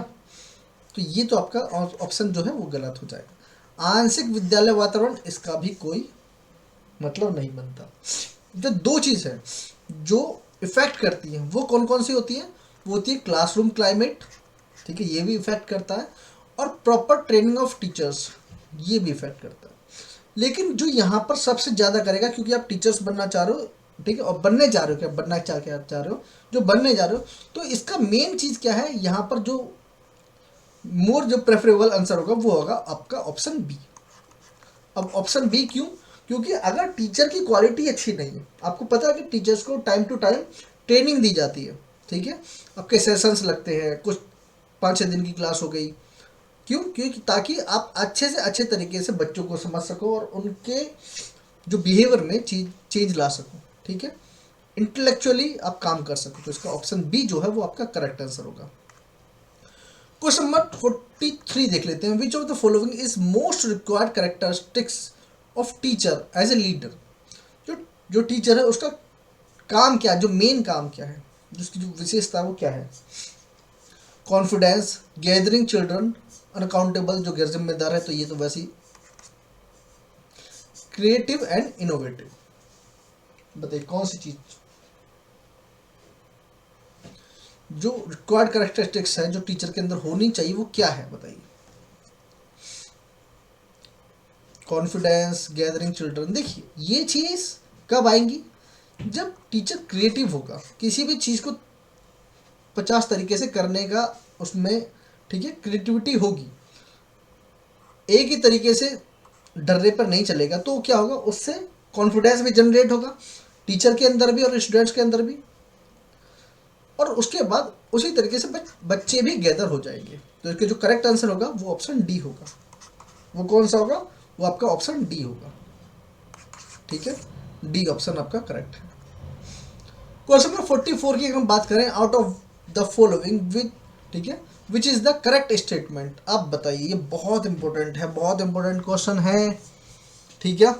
Speaker 1: तो ये तो आपका ऑप्शन जो है वो गलत हो जाएगा। आंशिक विद्यालय वातावरण, इसका भी कोई मतलब नहीं बनता। जो दो चीज़ है जो इफेक्ट करती हैं वो कौन कौन सी होती है, वो होती है क्लासरूम क्लाइमेट, ठीक है, ये भी इफेक्ट करता है, और प्रॉपर ट्रेनिंग ऑफ टीचर्स, ये भी इफेक्ट करता है। लेकिन जो यहाँ पर सबसे ज़्यादा करेगा, क्योंकि आप टीचर्स बनना चाह रहे हो, ठीक है, और बनने जा रहे हो, क्या बनना चाह रहे हो, जो बनने जा रहे हो, तो इसका मेन चीज़ क्या है यहाँ पर, जो मोर जो प्रेफरेबल आंसर होगा वो होगा आपका ऑप्शन बी। अब ऑप्शन बी क्यों, क्योंकि अगर टीचर की क्वालिटी अच्छी नहीं है, आपको पता है कि टीचर्स को टाइम टू टाइम ट्रेनिंग दी जाती है, ठीक है, आपके सेशंस लगते हैं, कुछ 5-6 दिन की क्लास हो गई, क्यों, क्योंकि ताकि आप अच्छे से अच्छे तरीके से बच्चों को समझ सको और उनके जो बिहेवियर में चेंज ला सको, ठीक है, इंटेलेक्चुअली आप काम कर सको। तो इसका ऑप्शन बी जो है वो आपका करेक्ट आंसर होगा। क्वेश्चन नंबर 43 देख लेते हैं, which of the following is most required characteristics of teacher as a leader. जो टीचर है उसका काम क्या है, जो मेन काम क्या है, जिसकी जो विशेषता है वो क्या है। कॉन्फिडेंस, गैदरिंग चिल्ड्रन, अनअकाउंटेबल, जो गैर जिम्मेदार है, तो ये तो वैसे ही, क्रिएटिव एंड इनोवेटिव, बताइए कौन सी चीज जो रिक्वायर्ड कैरेक्टरिस्टिक्स है जो टीचर के अंदर होनी चाहिए वो क्या है, बताइए। कॉन्फिडेंस, गैदरिंग चिल्ड्रन, देखिए ये चीज़ कब आएंगी, जब टीचर क्रिएटिव होगा, किसी भी चीज़ को 50 तरीके से करने का उसमें, ठीक है, क्रिएटिविटी होगी, एक ही तरीके से डर्रे पर नहीं चलेगा, तो क्या होगा, उससे कॉन्फिडेंस भी जनरेट होगा टीचर के अंदर भी और स्टूडेंट्स के अंदर भी, और उसके बाद उसी तरीके से बच्चे भी गैदर हो जाएंगे। तो इसके जो करेक्ट आंसर होगा वो ऑप्शन डी होगा। वो कौन सा होगा, वो आपका ऑप्शन डी होगा, ठीक है, डी ऑप्शन आपका करेक्ट है। क्वेश्चन नंबर 44 की अगर हम बात करें, out of the following which, ठीक है, which is the correct statement, आप बताइए। ये बहुत इंपॉर्टेंट है, बहुत इंपॉर्टेंट क्वेश्चन है, ठीक है।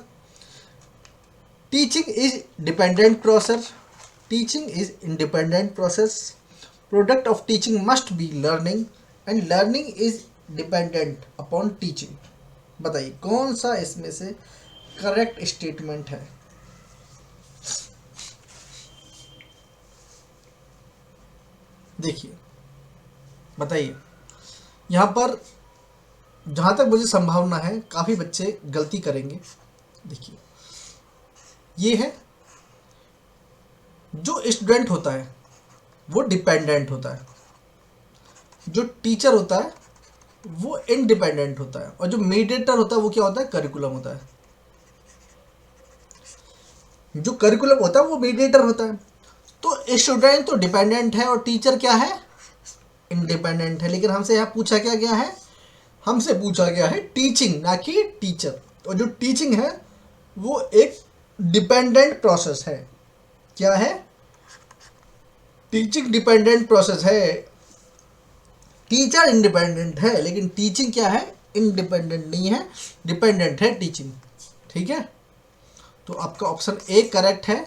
Speaker 1: Teaching is dependent process, teaching is independent process, product of teaching must be learning, and learning is dependent upon teaching. बताइए कौन सा इसमें से करेक्ट स्टेटमेंट है। देखिए बताइए, यहाँ पर जहाँ तक मुझे संभावना है काफ़ी बच्चे गलती करेंगे। देखिए ये है, जो स्टूडेंट होता है वो डिपेंडेंट होता है, जो टीचर होता है वो इंडिपेंडेंट होता है, और जो मीडिएटर होता है वो क्या होता है, करिकुलम होता है। जो करिकुलम होता है वो मीडिएटर होता है। तो स्टूडेंट तो डिपेंडेंट है और टीचर क्या है, इंडिपेंडेंट है। लेकिन हमसे यहाँ पूछा क्या गया है, हमसे पूछा गया है टीचिंग, ना कि टीचर। और जो टीचिंग है वो एक डिपेंडेंट प्रोसेस है। क्या है, टीचिंग डिपेंडेंट प्रोसेस है। टीचर इंडिपेंडेंट है लेकिन टीचिंग क्या है, इंडिपेंडेंट नहीं है, डिपेंडेंट है टीचिंग। ठीक है, तो आपका ऑप्शन ए करेक्ट है।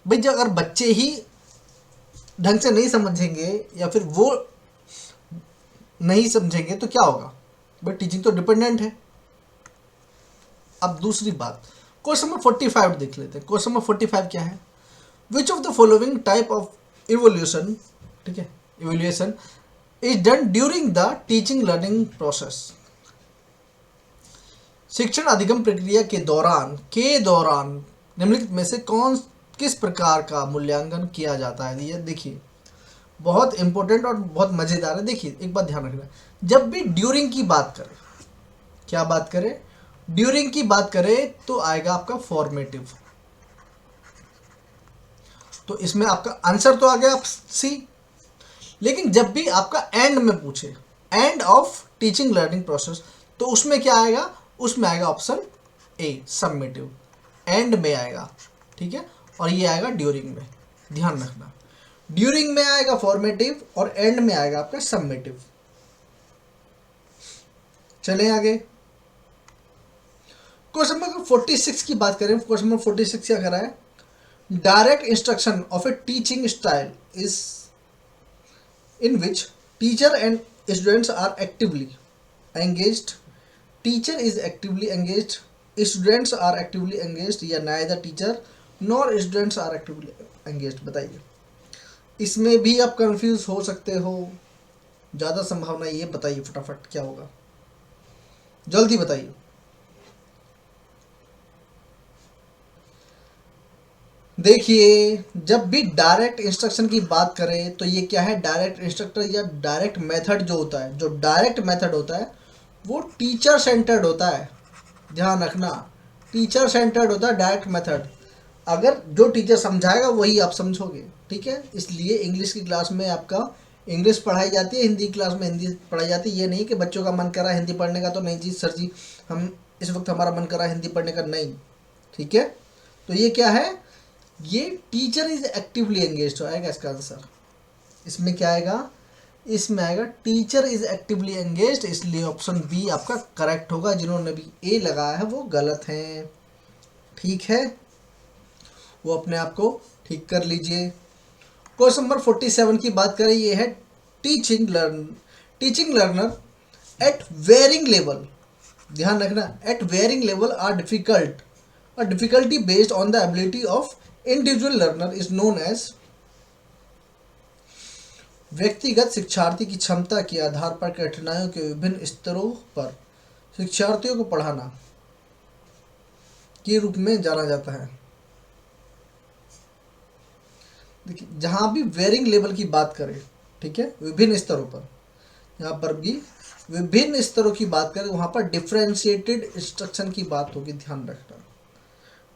Speaker 1: भाई जब अगर बच्चे ही ढंग से नहीं समझेंगे या फिर वो नहीं समझेंगे तो क्या होगा, बट टीचिंग तो डिपेंडेंट है। अब दूसरी बात, क्वेश्चन नंबर 45 देख लेते हैं। क्वेश्चन नंबर 45 क्या है, which of the following type of evolution, ठीक है, evolution is done during the teaching learning process. शिक्षण अधिगम प्रक्रिया के दौरान निम्नलिखित में से किस प्रकार का मूल्यांकन किया जाता है। ये देखिए बहुत इंपॉर्टेंट और बहुत मज़ेदार है। देखिए एक बात ध्यान रखना, जब भी ड्यूरिंग की बात करें, क्या बात करें, ड्यूरिंग की बात करें तो आएगा आपका फॉर्मेटिव। तो इसमें आपका आंसर तो आ गया सी। लेकिन जब भी आपका एंड में पूछे, end of teaching learning process, तो उसमें क्या आएगा, उसमें आएगा ऑप्शन ए सबमिटिव, एंड में आएगा, ठीक है, और ये आएगा ड्यूरिंग में। ध्यान रखना, ड्यूरिंग में आएगा फॉर्मेटिव और एंड में आएगा आपका सबमिटिव। चलें आगे, क्वेश्चन नंबर 46 की बात करें। क्वेश्चन नंबर 46 क्या कर रहा है, direct instruction of A teaching style is in which teacher and students are actively engaged, teacher is actively engaged, students are actively engaged, या neither teacher nor students are actively engaged। बताइए, इसमें भी आप confuse हो सकते हो, ज़्यादा संभावना ये, बताइए फटाफट क्या होगा, जल्दी बताइए। देखिए जब भी डायरेक्ट इंस्ट्रक्शन की बात करें तो ये क्या है, डायरेक्ट इंस्ट्रक्टर या डायरेक्ट मेथड जो होता है, जो डायरेक्ट मेथड होता है वो टीचर सेंटर्ड होता है। ध्यान रखना, टीचर सेंटर्ड होता है डायरेक्ट मेथड। अगर जो टीचर समझाएगा वही आप समझोगे, ठीक है। इसलिए इंग्लिश की क्लास में आपका इंग्लिश पढ़ाई जाती है, हिंदी क्लास में हिंदी पढ़ाई जाती है। ये नहीं कि बच्चों का मन कर रहा है हिंदी पढ़ने का तो नहीं जी सर जी, हम इस वक्त हमारा मन कर रहा है हिंदी पढ़ने का, नहीं, ठीक है। तो ये क्या है, ये टीचर इज एक्टिवली एंगेज्ड आएगा इसका आंसर। इसमें क्या आएगा, इसमें आएगा टीचर इज एक्टिवली एंगेज्ड, इसलिए ऑप्शन बी आपका करेक्ट होगा। जिन्होंने भी ए लगाया है वो गलत हैं, ठीक है, वो अपने आप को ठीक कर लीजिए। क्वेश्चन नंबर 47 की बात करें, ये है teaching learner at varying level. ध्यान रखना, at varying level or difficulty based on the ability of individual learner is known as. व्यक्तिगत शिक्षार्थी की क्षमता के आधार पर कठिनाइयों के विभिन्न स्तरों पर शिक्षार्थियों को पढ़ाना के रूप में जाना जाता है। देखिए जहां भी वेरिंग लेवल की बात करें, ठीक है, विभिन्न स्तरों पर, यहाँ पर भी विभिन्न स्तरों की बात करें, वहां पर डिफरेंशिएटेड इंस्ट्रक्शन की बात होगी, ध्यान रखना,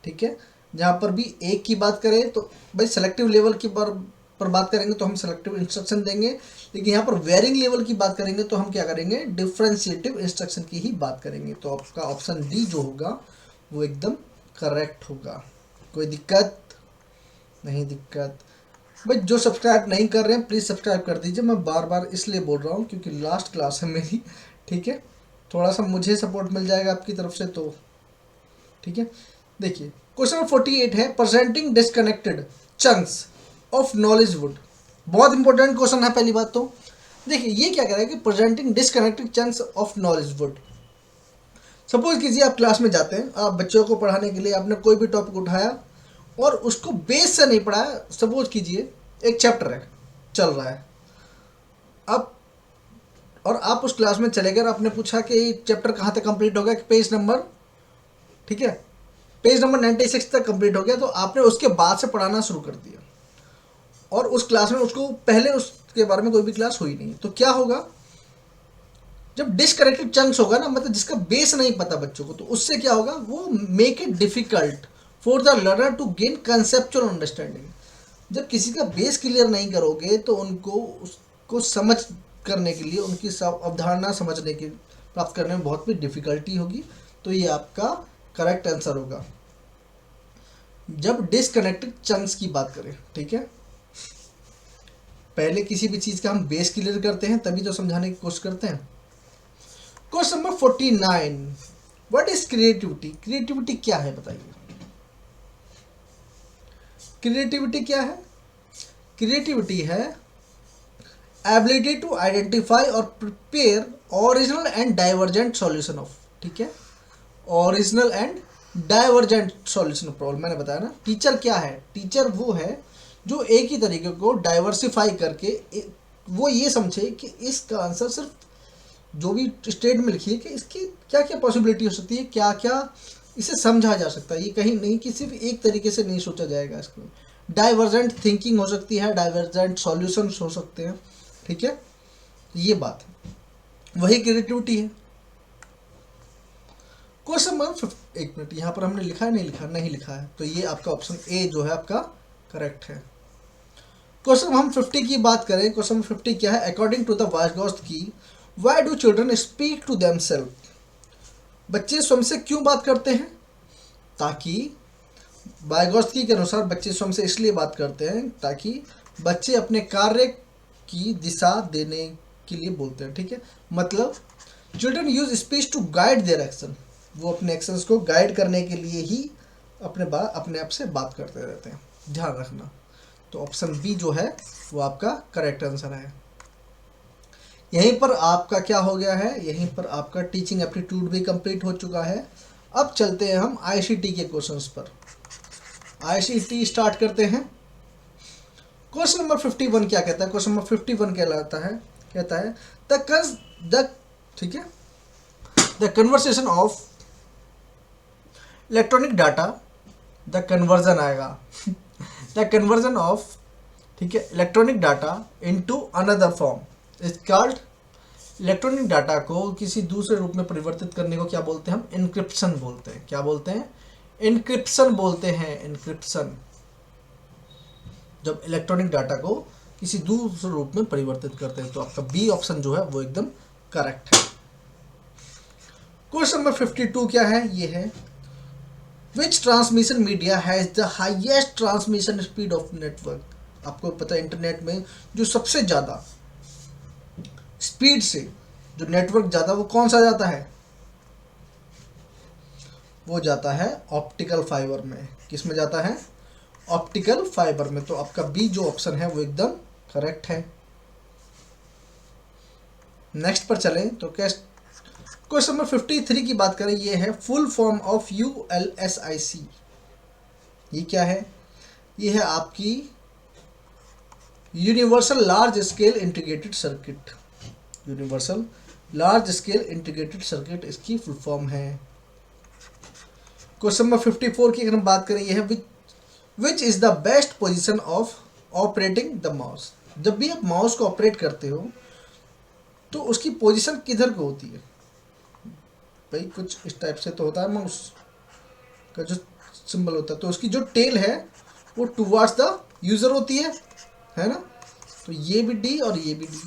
Speaker 1: ठीक है। जहाँ पर भी एक की बात करें तो भाई सेलेक्टिव लेवल की पर बात करेंगे तो हम सेलेक्टिव इंस्ट्रक्शन देंगे, लेकिन यहाँ पर वेरिंग लेवल की बात करेंगे तो हम क्या करेंगे, डिफरेंशिएटिव इंस्ट्रक्शन की ही बात करेंगे। तो आपका ऑप्शन डी जो होगा वो एकदम करेक्ट होगा। कोई दिक्कत नहीं, दिक्कत भाई जो सब्सक्राइब नहीं कर रहे हैं प्लीज़ सब्सक्राइब कर दीजिए। मैं बार बार इसलिए बोल रहा हूँ क्योंकि लास्ट क्लास है मेरी, ठीक है, थोड़ा सा मुझे सपोर्ट मिल जाएगा आपकी तरफ से, तो ठीक है। देखिए क्वेश्चन नंबर 48 है, presenting disconnected chunks of knowledge would. बहुत इंपॉर्टेंट क्वेश्चन है। पहली बात तो देखिए ये क्या कह रहा है कि presenting disconnected chunks of knowledge would. Suppose कीजिए आप क्लास में जाते हैं, आप बच्चों को पढ़ाने के लिए आपने कोई भी टॉपिक उठाया और उसको बेस से नहीं पढ़ाया। सपोज कीजिए एक चैप्टर है चल रहा है, अब और आप उस क्लास में चले गए और आपने पूछा कि चैप्टर कहाँ तक कंप्लीट हो गया, पेज नंबर, ठीक है, पेज नंबर 96 तक कंप्लीट हो गया, तो आपने उसके बाद से पढ़ाना शुरू कर दिया और उस क्लास में उसको पहले उसके बारे में कोई भी क्लास हुई नहीं। तो क्या होगा, जब डिस्कनेक्टेड चंक्स होगा ना, मतलब जिसका बेस नहीं पता बच्चों को, तो उससे क्या होगा, वो make it difficult for the learner to gain conceptual understanding. जब किसी का बेस क्लियर नहीं करोगे तो उनको उसको समझ करने के लिए, उनकी अवधारणा समझने की प्राप्त करने में बहुत भी डिफिकल्टी होगी। तो ये आपका करेक्ट आंसर होगा जब डिस्कनेक्टेड चंक्स की बात करें, ठीक है। पहले किसी भी चीज़ का हम बेस क्लियर करते हैं तभी तो समझाने की कोशिश करते हैं। Question number 49, what is creativity? Creativity क्या है बताइए? क्रिएटिविटी क्या है? क्रिएटिविटी है एबिलिटी टू आइडेंटिफाई और prepare original and divergent solution of, ठीक है, original and divergent solution of problem. मैंने बताया ना, टीचर क्या है? टीचर वो है जो एक ही तरीके को डाइवर्सिफाई करके वो ये समझे कि इसका आंसर सिर्फ जो भी स्टेट में लिखी है कि इसकी क्या क्या पॉसिबिलिटी हो सकती है, क्या क्या इसे समझा जा सकता है। ये कहीं नहीं कि सिर्फ एक तरीके से नहीं सोचा जाएगा इसको। डाइवर्जेंट थिंकिंग हो सकती है, डाइवर्जेंट सॉल्यूशंस हो सकते हैं, ठीक है, ये बात है, वही क्रिएटिविटी है। क्वेश्चन नंबर 1 मिनट, यहाँ पर हमने लिखा है नहीं लिखा? नहीं लिखा है, तो ये आपका ऑप्शन ए जो है आपका करेक्ट है। क्वेश्चन हम 50 की बात करें, क्वेश्चन नंबर 50 क्या है? According to the Vygotsky, why do children speak to themselves? बच्चे स्वयं से क्यों बात करते हैं? ताकि वाइगॉत्स्की के अनुसार बच्चे स्वयं से इसलिए बात करते हैं ताकि बच्चे अपने कार्य की दिशा देने के लिए बोलते हैं, ठीक है। मतलब children use speech to guide their action, वो अपने एक्शंस को गाइड करने के लिए ही अपने आप से बात करते रहते हैं, ध्यान रखना। तो ऑप्शन बी जो है वो आपका करेक्ट आंसर है। यहीं पर आपका क्या हो गया है? यहीं पर आपका टीचिंग एप्टीट्यूड भी कंप्लीट हो चुका है। अब चलते हैं हम आईसीटी के क्वेश्चंस पर। आईसीटी स्टार्ट करते हैं। क्वेश्चन नंबर 51 क्या कहता है? क्वेश्चन नंबर 51 कहता है द ठीक है, the conversation of electronic data, the conversion आएगा द कन्वर्जन ऑफ, ठीक है, electronic data into another form is called. Electronic data को किसी दूसरे रूप में परिवर्तित करने को क्या बोलते हैं? हम इनक्रिप्शन बोलते हैं। क्या बोलते हैं? इनक्रिप्शन बोलते हैं, इनक्रिप्शन। जब इलेक्ट्रॉनिक डाटा को किसी दूसरे रूप में परिवर्तित करते हैं, तो आपका बी ऑप्शन जो है वो एकदम करेक्ट है। क्वेश्चन नंबर 52 क्या है? ये है which transmission media has the highest transmission speed of network. आपको पता है इंटरनेट में जो सबसे ज़्यादा स्पीड से जो नेटवर्क ज़्यादा, वो कौन सा जाता है? वो जाता है ऑप्टिकल फाइबर में। किस में जाता है? ऑप्टिकल फाइबर में। तो आपका बी जो ऑप्शन है वो एकदम करेक्ट है। नेक्स्ट पर चलें तो क्वेश्चन नंबर 53 की बात करें। ये है फुल फॉर्म ऑफ ULSIC। ये क्या है? ये है आपकी universal large scale integrated circuit. Universal large scale integrated circuit इसकी फुल फॉर्म है। क्वेश्चन नंबर 54 की अगर हम बात करें, ये है which is the best position of operating the mouse. जब भी आप माउस को ऑपरेट करते हो तो उसकी पोजीशन किधर को होती है? भाई कुछ इस टाइप से तो होता है माउस का जो सिंबल होता है, तो उसकी जो टेल है वो टुवर्ड्स द यूज़र होती है ना। तो ये भी डी और ये भी डी,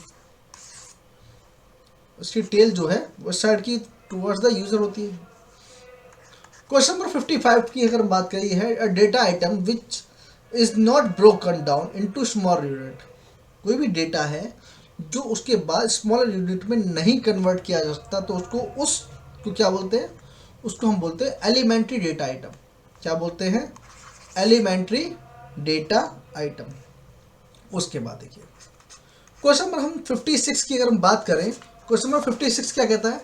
Speaker 1: उसकी टेल जो है वो साइड की टुवर्ड्स द यूज़र होती है। क्वेश्चन नंबर 55 की अगर हम बात करें है a data item which is not broken down into small unit. कोई भी डेटा है जो उसके बाद स्मॉलर यूनिट में नहीं कन्वर्ट किया जा सकता, तो उसको क्या बोलते हैं? उसको हम बोलते हैं एलिमेंट्री डेटा आइटम। क्या बोलते हैं? Elementary data item. उसके बाद देखिए क्वेश्चन नंबर हम 56 की अगर हम बात करें, क्वेश्चन नंबर 56 क्या कहता है?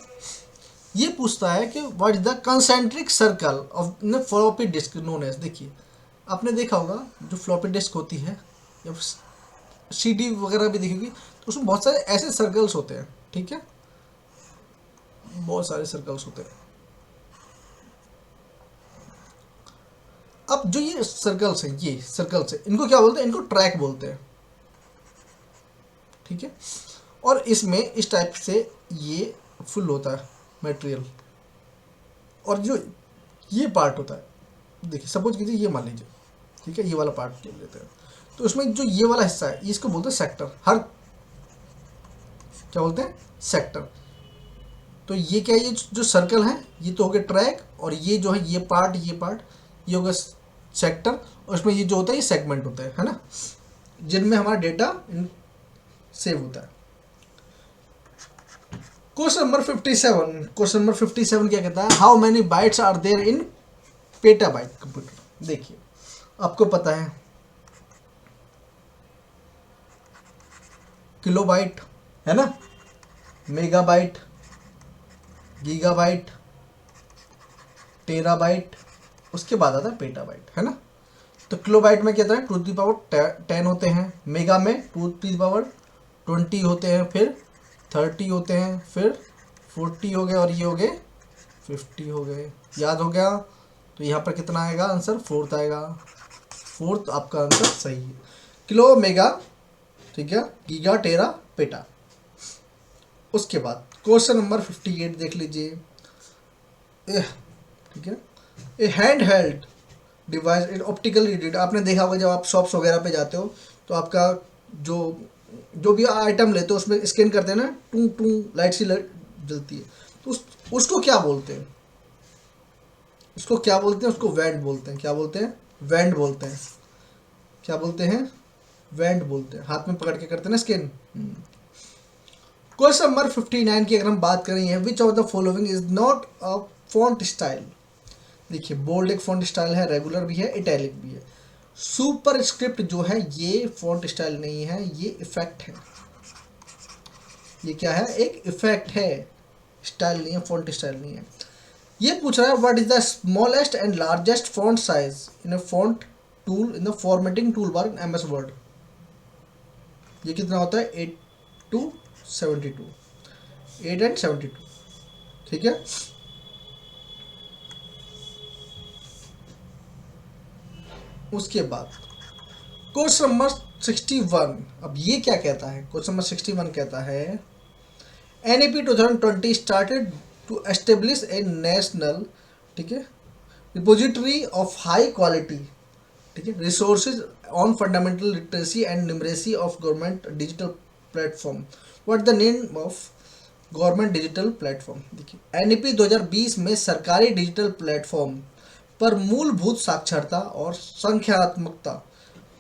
Speaker 1: ये पूछता है कि what is the concentric circle of floppy disk known as. देखिए आपने देखा होगा जो फ्लॉपी डिस्क होती है या CD वगैरह भी देखेगी तो उसमें बहुत सारे ऐसे सर्कल्स होते हैं, ठीक है, बहुत सारे सर्कल्स होते हैं। अब जो ये सर्कल्स हैं, ये सर्कल्स हैं, इनको क्या बोलते हैं? इनको ट्रैक बोलते हैं, ठीक है। और इसमें इस टाइप से ये फुल होता है मटेरियल, और जो ये पार्ट होता है, देखिए सपोज कीजिए ये मान लीजिए, ठीक है, ये वाला पार्ट ले लेते हैं, तो उसमें जो ये वाला हिस्सा है इसको बोलते हैं सेक्टर। हर क्या बोलते हैं? सेक्टर। तो ये क्या है? ये जो सर्कल है ये तो हो गया ट्रैक, और ये जो है ये पार्ट ये होगा सेक्टर, और उसमें ये जो होता है ये सेगमेंट होता है ना, जिनमें हमारा डेटा सेव होता है। क्वेश्चन नंबर 57, क्वेश्चन नंबर 57 क्या कहता है, how many bytes are there in petabyte computer. देखिए आपको पता है किलोबाइट है ना, मेगाबाइट, गीगाबाइट, टेराबाइट, उसके बाद आता है पेटाबाइट, है ना। तो किलोबाइट में क्या था, 2 दी पावर 10 होते हैं, मेगा में 2 दी पावर 20 होते हैं, फिर 30 होते हैं, फिर 40 हो गए, और ये हो गए 50 हो गए। याद हो गया। तो यहाँ पर कितना आएगा आंसर, 4th आएगा। 4th आपका आंसर सही है, किलो मेगा, ठीक है, गीगा टेरा पेटा। उसके बाद क्वेश्चन नंबर 58 देख लीजिए, ठीक है। A hand held device in optical reader, आपने देखा होगा जब आप शॉप्स वगैरह पे जाते हो तो आपका जो जो भी आइटम लेते हो उसमें स्कैन करते हैं ना, टू टू लाइट सी लाइट जलती है, तो उसको क्या बोलते हैं, उसको क्या बोलते हैं, उसको वेंट बोलते हैं। क्या बोलते हैं, वेंट बोलते हैं। क्या बोलते हैं, वेंट बोलते हैं। हाथ में पकड़ के करते हैं ना स्कैन। क्वेश्चन नंबर 59 की अगर हम बात करें, विच of the following is not a font style. देखिए बोल्ड एक फॉन्ट स्टाइल है, रेगुलर भी है, इटैलिक भी है। सुपर स्क्रिप्ट जो है ये फॉन्ट स्टाइल नहीं है, ये इफेक्ट है। ये क्या है, एक इफेक्ट है, स्टाइल नहीं है, फॉन्ट स्टाइल नहीं है। ये पूछ रहा है what is the smallest and largest font size in a font tool in the formatting tool bar in MS word. ये कितना होता है, 8 to 72, 8 and 72, ठीक है। उसके बाद क्वेश्चन नंबर 61, अब ये क्या कहता है, क्वेश्चन नंबर 61 कहता है NEP 2020 started to establish a national, ठीक है, रिपोजिटरी ऑफ हाई क्वालिटी, ठीक है, resources on fundamental literacy and numeracy of government digital platform. What the name of government digital platform. देखिए NEP 2020 में सरकारी डिजिटल प्लेटफॉर्म पर मूलभूत साक्षरता और संख्यात्मकता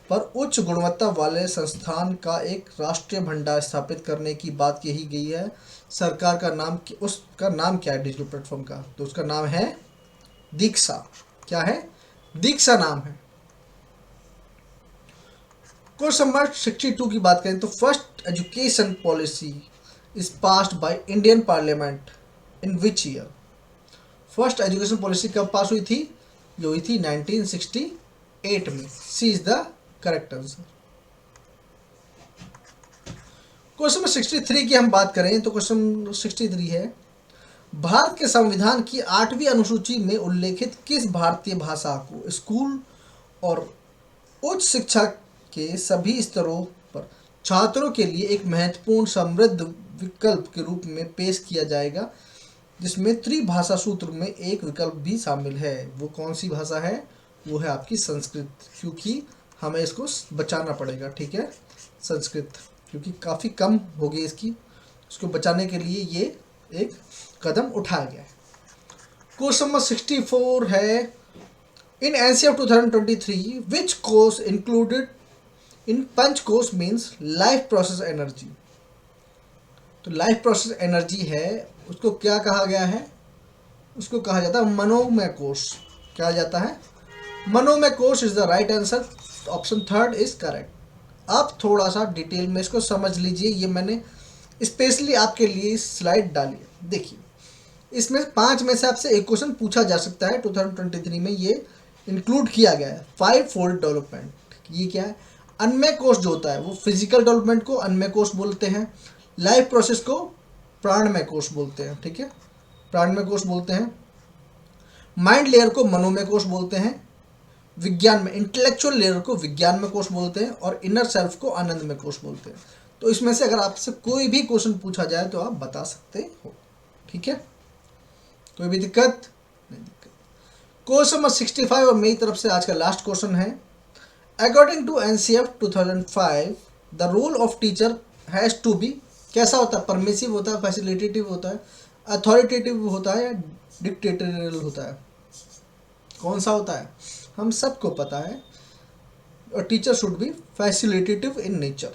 Speaker 1: पर उच्च गुणवत्ता वाले संस्थान का एक राष्ट्रीय भंडार स्थापित करने की बात कही गई है। सरकार का नाम, उसका नाम क्या है डिजिटल प्लेटफॉर्म का, तो उसका नाम है दीक्षा। क्या है, दीक्षा नाम है। क्वेश्चन नंबर 62 की बात करें तो first education policy is passed by Indian parliament in which year. First education policy कब पास हुई थी, जो हुई थी 1968 में। C is the correct answer. Question number 63 की हम बात करें तो क्वेश्चन 63 है, भारत के संविधान की 8वीं अनुसूची में उल्लेखित किस भारतीय भाषा को स्कूल और उच्च शिक्षा के सभी स्तरों पर छात्रों के लिए एक महत्वपूर्ण समृद्ध विकल्प के रूप में पेश किया जाएगा, जिसमें त्रिभाषा सूत्र में एक विकल्प भी शामिल है। वो कौन सी भाषा है, वो है आपकी संस्कृत, क्योंकि हमें इसको बचाना पड़ेगा, ठीक है, संस्कृत, क्योंकि काफ़ी कम हो गई इसकी, उसको बचाने के लिए ये एक कदम उठाया गया है। क्वेश्चन नंबर 64 है, in NCF 2023 which course included in पंच course means life process energy. तो लाइफ प्रोसेस एनर्जी है, उसको क्या कहा गया है, उसको कहा जाता है मनोमय कोर्स। क्या जाता है, Manomaya course is the right answer, option 3rd is correct. आप थोड़ा सा डिटेल में इसको समझ लीजिए, ये मैंने स्पेशली आपके लिए स्लाइड डाली है। देखिए इसमें 5 में से आपसे एक क्वेश्चन पूछा जा सकता है, 2023 में ये इंक्लूड किया गया है। 5-fold डेवलपमेंट, ये क्या है, अन्मय कोर्स जो होता है वो फिजिकल डेवलपमेंट को अन्मय कोर्स बोलते हैं, लाइफ प्रोसेस को प्राणमय कोर्स बोलते हैं, ठीक है, प्राणमय कोर्स बोलते हैं, माइंड लेयर को मनोमय कोर्स बोलते हैं, विज्ञान में इंटेलेक्चुअल लेयर को विज्ञान में कोर्स बोलते हैं, और इनर सेल्फ को आनंद में कोर्स बोलते हैं। तो इसमें से अगर आपसे कोई भी क्वेश्चन पूछा जाए तो आप बता सकते हो, ठीक है, कोई भी दिक्कत नहीं। दिक्कत क्वेश्चन नंबर 65 और मेरी तरफ से आज का लास्ट क्वेश्चन है, according to NCF 2005 the role of teacher has to be, कैसा होता है, परमिसिव होता है, फैसिलिटेटिव होता है, अथॉरिटेटिव होता है, या डिक्टेटोरियल होता है, कौन सा होता है, हम सबको पता है। और teacher should be facilitative in nature,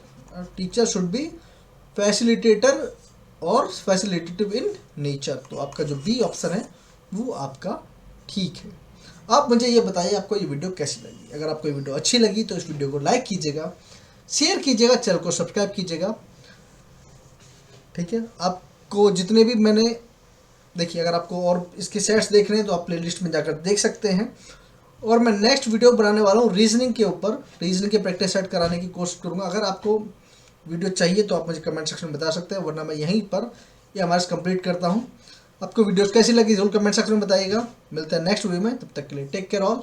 Speaker 1: teacher should be facilitator और फैसिलिटेटिव इन नेचर। तो आपका जो बी ऑप्शन है वो आपका ठीक है। आप मुझे ये बताइए आपको ये वीडियो कैसी लगी। अगर आपको ये वीडियो अच्छी लगी तो इस वीडियो को लाइक कीजिएगा, शेयर कीजिएगा, चैनल को सब्सक्राइब कीजिएगा। ठीक है, आपको जितने भी मैंने देखिए, अगर आपको और इसके सेट्स देख रहे हैं तो आप प्लेलिस्ट में जाकर देख सकते हैं। और मैं नेक्स्ट वीडियो बनाने वाला हूँ रीजनिंग के ऊपर, रीजनिंग के प्रैक्टिस सेट कराने की कोशिश करूँगा। अगर आपको वीडियो चाहिए तो आप मुझे कमेंट सेक्शन में बता सकते हैं, वरना मैं यहीं पर ये हमारे कंप्लीट करता हूँ। आपको वीडियोस कैसी लगी जरूर कमेंट सेक्शन में बताइएगा। मिलते हैं नेक्स्ट वीडियो में, तब तक के लिए टेक केयर ऑल।